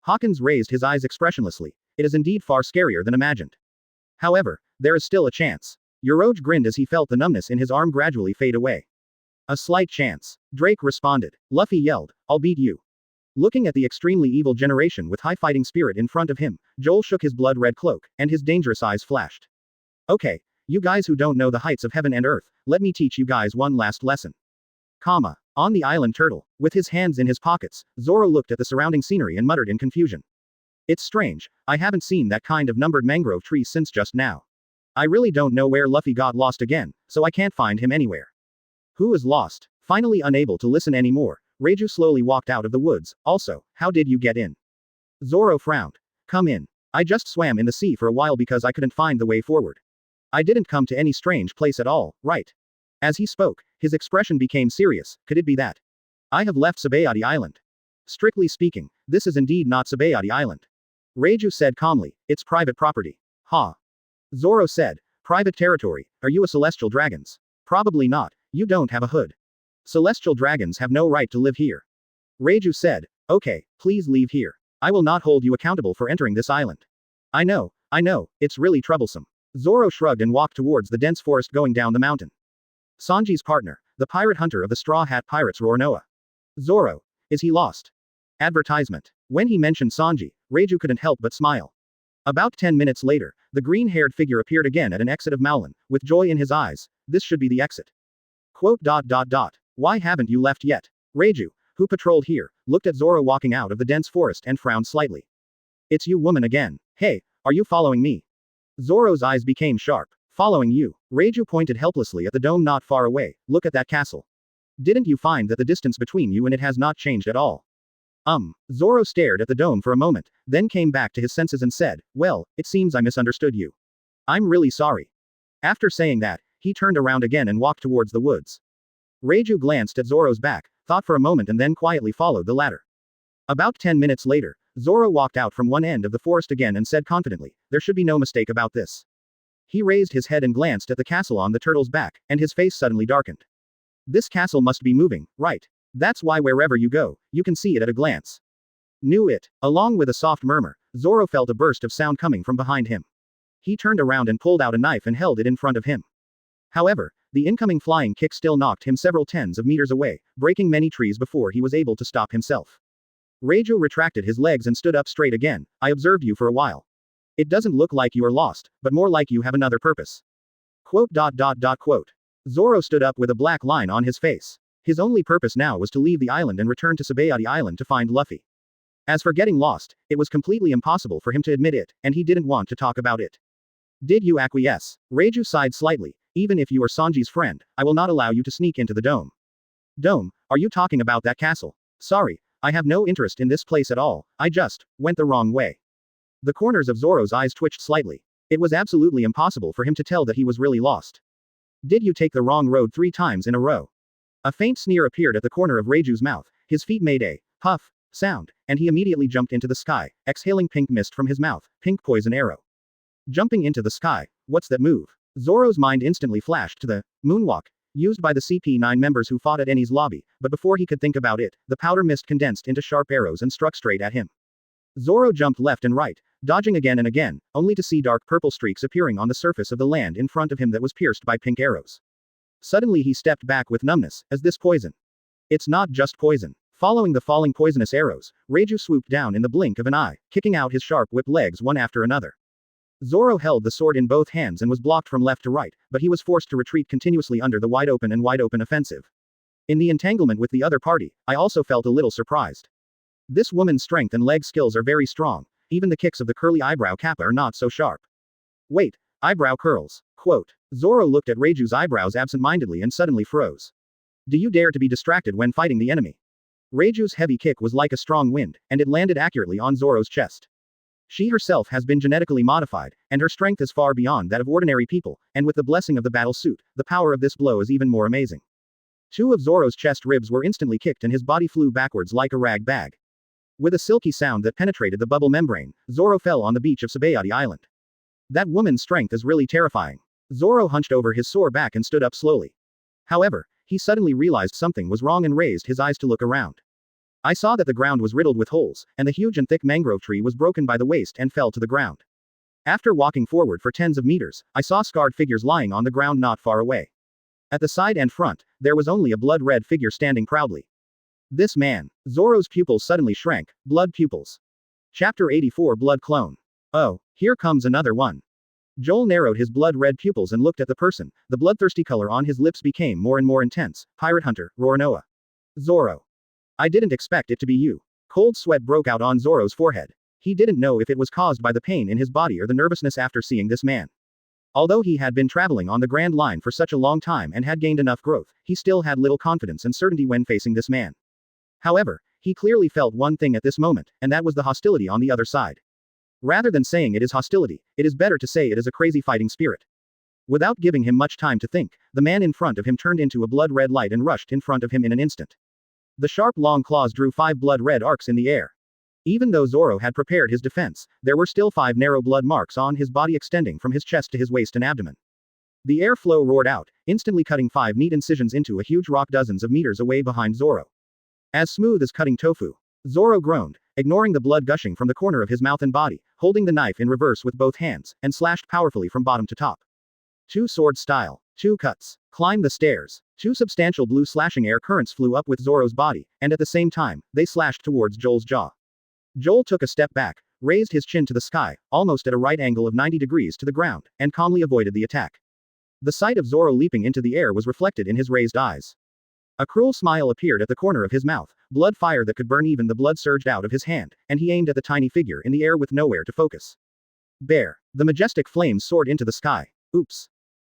[SPEAKER 1] Hawkins raised his eyes expressionlessly. It is indeed far scarier than imagined. However, there is still a chance. Yoroj grinned as he felt the numbness in his arm gradually fade away. A slight chance. Drake responded. Luffy yelled, I'll beat you. Looking at the extremely evil generation with high fighting spirit in front of him, Joel shook his blood-red cloak, and his dangerous eyes flashed. Okay, you guys who don't know the heights of heaven and earth, let me teach you guys one last lesson. On the island turtle, with his hands in his pockets, Zoro looked at the surrounding scenery and muttered in confusion. It's strange, I haven't seen that kind of numbered mangrove tree since just now. I really don't know where Luffy got lost again, so I can't find him anywhere. Who is lost? Finally unable to listen anymore, Reiju slowly walked out of the woods. Also, how did you get in? Zoro frowned. Come in. I just swam in the sea for a while because I couldn't find the way forward. I didn't come to any strange place at all, right? As he spoke, his expression became serious. Could it be that I have left Sabayati Island? Strictly speaking, this is indeed not Sabayati Island. Reiju said calmly, it's private property. Ha. Zoro said, private territory, are you a celestial dragons? Probably not, you don't have a hood. Celestial dragons have no right to live here. Reiju said, okay, please leave here. I will not hold you accountable for entering this island. I know, it's really troublesome. Zoro shrugged and walked towards the dense forest going down the mountain. Sanji's partner, the pirate hunter of the Straw Hat Pirates Roronoa. Zoro, is he lost? Advertisement. When he mentioned Sanji, Reiju couldn't help but smile. About 10 minutes later, the green-haired figure appeared again at an exit of Maulan, with joy in his eyes. This should be the exit. Quote. Why haven't you left yet? Reiju, who patrolled here, looked at Zoro walking out of the dense forest and frowned slightly. It's you woman again. Hey, are you following me? Zoro's eyes became sharp. Following you. Reiju pointed helplessly at the dome not far away. Look at that castle. Didn't you find that the distance between you and it has not changed at all? Zoro stared at the dome for a moment, then came back to his senses and said, well, it seems I misunderstood you. I'm really sorry. After saying that, he turned around again and walked towards the woods. Reiju glanced at Zoro's back, thought for a moment and then quietly followed the latter. About 10 minutes later, Zoro walked out from one end of the forest again and said confidently, there should be no mistake about this. He raised his head and glanced at the castle on the turtle's back, and his face suddenly darkened. This castle must be moving, right? That's why wherever you go, you can see it at a glance. Knew it. Along with a soft murmur, Zoro felt a burst of sound coming from behind him. He turned around and pulled out a knife and held it in front of him. However, the incoming flying kick still knocked him several tens of meters away, breaking many trees before he was able to stop himself. Reiju retracted his legs and stood up straight again. I observed you for a while. It doesn't look like you are lost, but more like you have another purpose. Quote. Zoro stood up with a black line on his face. His only purpose now was to leave the island and return to Sabayati Island to find Luffy. As for getting lost, it was completely impossible for him to admit it, and he didn't want to talk about it. Did you acquiesce? Reiju sighed slightly. Even if you are Sanji's friend, I will not allow you to sneak into the dome. Dome? Are you talking about that castle? Sorry, I have no interest in this place at all, I just went the wrong way. The corners of Zoro's eyes twitched slightly. It was absolutely impossible for him to tell that he was really lost. Did you take the wrong road 3 times in a row? A faint sneer appeared at the corner of Reiju's mouth, his feet made a puff sound, and he immediately jumped into the sky, exhaling pink mist from his mouth, pink poison arrow. Jumping into the sky, what's that move? Zoro's mind instantly flashed to the moonwalk, used by the CP9 members who fought at Eni's lobby, but before he could think about it, the powder mist condensed into sharp arrows and struck straight at him. Zoro jumped left and right, dodging again and again, only to see dark purple streaks appearing on the surface of the land in front of him that was pierced by pink arrows. Suddenly he stepped back with numbness, as this poison. It's not just poison. Following the falling poisonous arrows, Reiju swooped down in the blink of an eye, kicking out his sharp whip legs one after another. Zoro held the sword in both hands and was blocked from left to right, but he was forced to retreat continuously under the wide open offensive. In the entanglement with the other party, I also felt a little surprised. This woman's strength and leg skills are very strong, even the kicks of the curly eyebrow kappa are not so sharp. Wait, eyebrow curls. Quote. Zoro looked at Reiju's eyebrows absent-mindedly and suddenly froze. Do you dare to be distracted when fighting the enemy? Reiju's heavy kick was like a strong wind, and it landed accurately on Zoro's chest. She herself has been genetically modified, and her strength is far beyond that of ordinary people, and with the blessing of the battle suit, the power of this blow is even more amazing. 2 of Zoro's chest ribs were instantly kicked and his body flew backwards like a rag bag. With a silky sound that penetrated the bubble membrane, Zoro fell on the beach of Sabayati Island. That woman's strength is really terrifying. Zoro hunched over his sore back and stood up slowly. However, he suddenly realized something was wrong and raised his eyes to look around. I saw that the ground was riddled with holes, and the huge and thick mangrove tree was broken by the waist and fell to the ground. After walking forward for tens of meters, I saw scarred figures lying on the ground not far away. At the side and front, there was only a blood-red figure standing proudly. This man. Zoro's pupils suddenly shrank, blood pupils. Chapter 84 Blood Clone. Oh, here comes another one. Joel narrowed his blood-red pupils and looked at the person, the bloodthirsty color on his lips became more and more intense. Pirate Hunter, Roronoa. Zoro. I didn't expect it to be you. Cold sweat broke out on Zoro's forehead. He didn't know if it was caused by the pain in his body or the nervousness after seeing this man. Although he had been traveling on the Grand Line for such a long time and had gained enough growth, he still had little confidence and certainty when facing this man. However, he clearly felt one thing at this moment, and that was the hostility on the other side. Rather than saying it is hostility, it is better to say it is a crazy fighting spirit. Without giving him much time to think, the man in front of him turned into a blood-red light and rushed in front of him in an instant. The sharp long claws drew 5 blood-red arcs in the air. Even though Zoro had prepared his defense, there were still 5 narrow blood marks on his body extending from his chest to his waist and abdomen. The air flow roared out, instantly cutting 5 neat incisions into a huge rock dozens of meters away behind Zoro. As smooth as cutting tofu. Zoro groaned, ignoring the blood gushing from the corner of his mouth and body, holding the knife in reverse with both hands, and slashed powerfully from bottom to top. 2 sword style. 2 cuts. Climb the stairs. 2 substantial blue slashing air currents flew up with Zoro's body, and at the same time, they slashed towards Joel's jaw. Joel took a step back, raised his chin to the sky, almost at a right angle of 90 degrees to the ground, and calmly avoided the attack. The sight of Zoro leaping into the air was reflected in his raised eyes. A cruel smile appeared at the corner of his mouth, blood fire that could burn even the blood surged out of his hand, and he aimed at the tiny figure in the air with nowhere to focus. Bear. The majestic flames soared into the sky. Oops.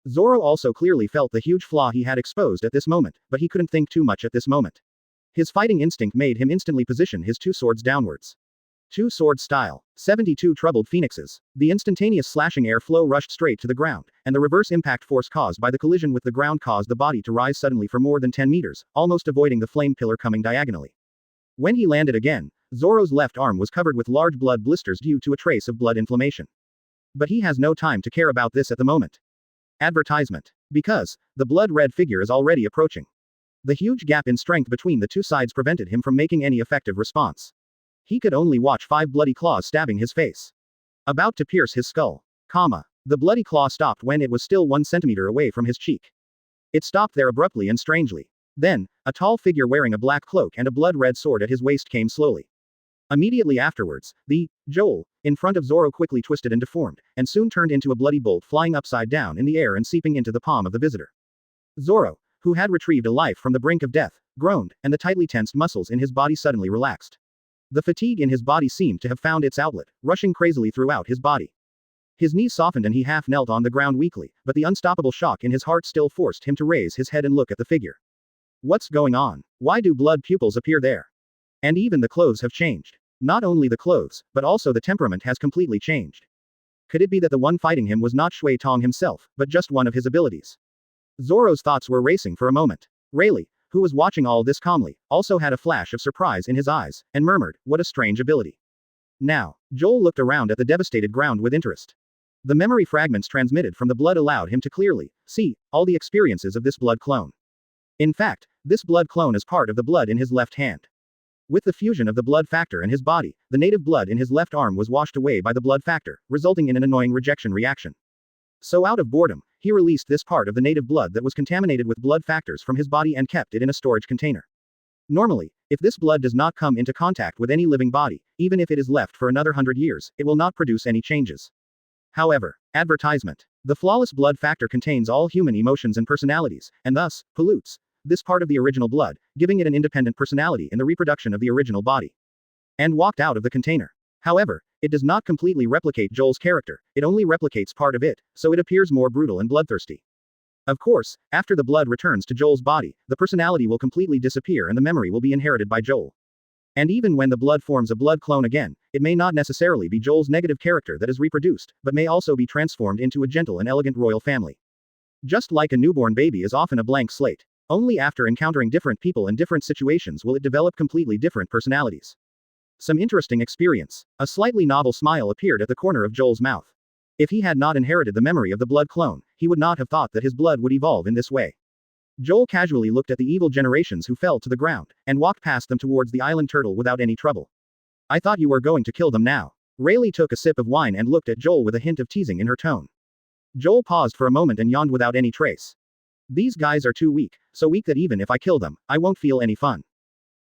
[SPEAKER 1] Zoro also clearly felt the huge flaw he had exposed at this moment, but he couldn't think too much at this moment. His fighting instinct made him instantly position his 2 swords downwards. 2 sword style. 72 troubled phoenixes. The instantaneous slashing air flow rushed straight to the ground, and the reverse impact force caused by the collision with the ground caused the body to rise suddenly for more than 10 meters, almost avoiding the flame pillar coming diagonally. When he landed again, Zoro's left arm was covered with large blood blisters due to a trace of blood inflammation. But he has no time to care about this at the moment. Advertisement. Because the blood-red figure is already approaching. The huge gap in strength between the two sides prevented him from making any effective response. He could only watch 5 bloody claws stabbing his face, about to pierce his skull. The bloody claw stopped when it was still 1 centimeter away from his cheek. It stopped there abruptly and strangely. Then, a tall figure wearing a black cloak and a blood-red sword at his waist came slowly. Immediately afterwards, Joel, in front of Zoro quickly twisted and deformed, and soon turned into a bloody bolt flying upside down in the air and seeping into the palm of the visitor. Zoro, who had retrieved a life from the brink of death, groaned, and the tightly tensed muscles in his body suddenly relaxed. The fatigue in his body seemed to have found its outlet, rushing crazily throughout his body. His knees softened and he half knelt on the ground weakly, but the unstoppable shock in his heart still forced him to raise his head and look at the figure. What's going on? Why do blood pupils appear there? And even the clothes have changed. Not only the clothes, but also the temperament has completely changed. Could it be that the one fighting him was not Shui Tong himself, but just one of his abilities? Zoro's thoughts were racing for a moment. Rayleigh, who was watching all this calmly, also had a flash of surprise in his eyes, and murmured, "What a strange ability." Now, Joel looked around at the devastated ground with interest. The memory fragments transmitted from the blood allowed him to clearly see all the experiences of this blood clone. In fact, this blood clone is part of the blood in his left hand. With the fusion of the blood factor and his body, the native blood in his left arm was washed away by the blood factor, resulting in an annoying rejection reaction. So out of boredom, he released this part of the native blood that was contaminated with blood factors from his body and kept it in a storage container. Normally, if this blood does not come into contact with any living body, even if it is left for another 100 years, it will not produce any changes. However, advertisement. The flawless blood factor contains all human emotions and personalities, and thus, pollutes this part of the original blood, giving it an independent personality in the reproduction of the original body. And walked out of the container. However, it does not completely replicate Joel's character, it only replicates part of it, so it appears more brutal and bloodthirsty. Of course, after the blood returns to Joel's body, the personality will completely disappear and the memory will be inherited by Joel. And even when the blood forms a blood clone again, it may not necessarily be Joel's negative character that is reproduced, but may also be transformed into a gentle and elegant royal family. Just like a newborn baby is often a blank slate. Only after encountering different people in different situations will it develop completely different personalities. Some interesting experience. A slightly novel smile appeared at the corner of Joel's mouth. If he had not inherited the memory of the blood clone, he would not have thought that his blood would evolve in this way. Joel casually looked at the evil generations who fell to the ground, and walked past them towards the island turtle without any trouble. I thought you were going to kill them now. Rayleigh took a sip of wine and looked at Joel with a hint of teasing in her tone. Joel paused for a moment and yawned without any trace. These guys are too weak, so weak that even if I kill them, I won't feel any fun.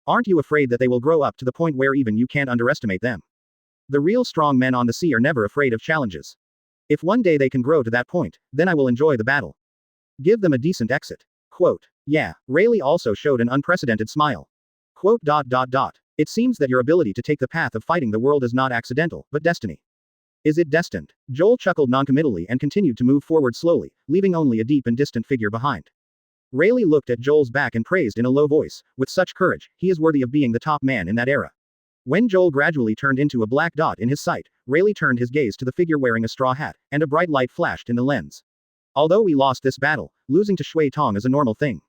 [SPEAKER 1] Aren't you afraid that they will grow up to the point where even you can't underestimate them? The real strong men on the sea are never afraid of challenges. If one day they can grow to that point, then I will enjoy the battle. Give them a decent exit. Quote. Yeah, Rayleigh also showed an unprecedented smile. Quote. It seems that your ability to take the path of fighting the world is not accidental, but destiny. Is it destined? Joel chuckled noncommittally and continued to move forward slowly, leaving only a deep and distant figure behind. Rayleigh looked at Joel's back and praised in a low voice, with such courage, he is worthy of being the top man in that era. When Joel gradually turned into a black dot in his sight, Rayleigh turned his gaze to the figure wearing a straw hat, and a bright light flashed in the lens. Although we lost this battle, losing to Shui Tong is a normal thing.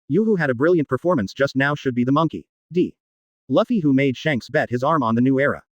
[SPEAKER 1] You who had a brilliant performance just now should be the monkey. Luffy who made Shanks bet his arm on the new era.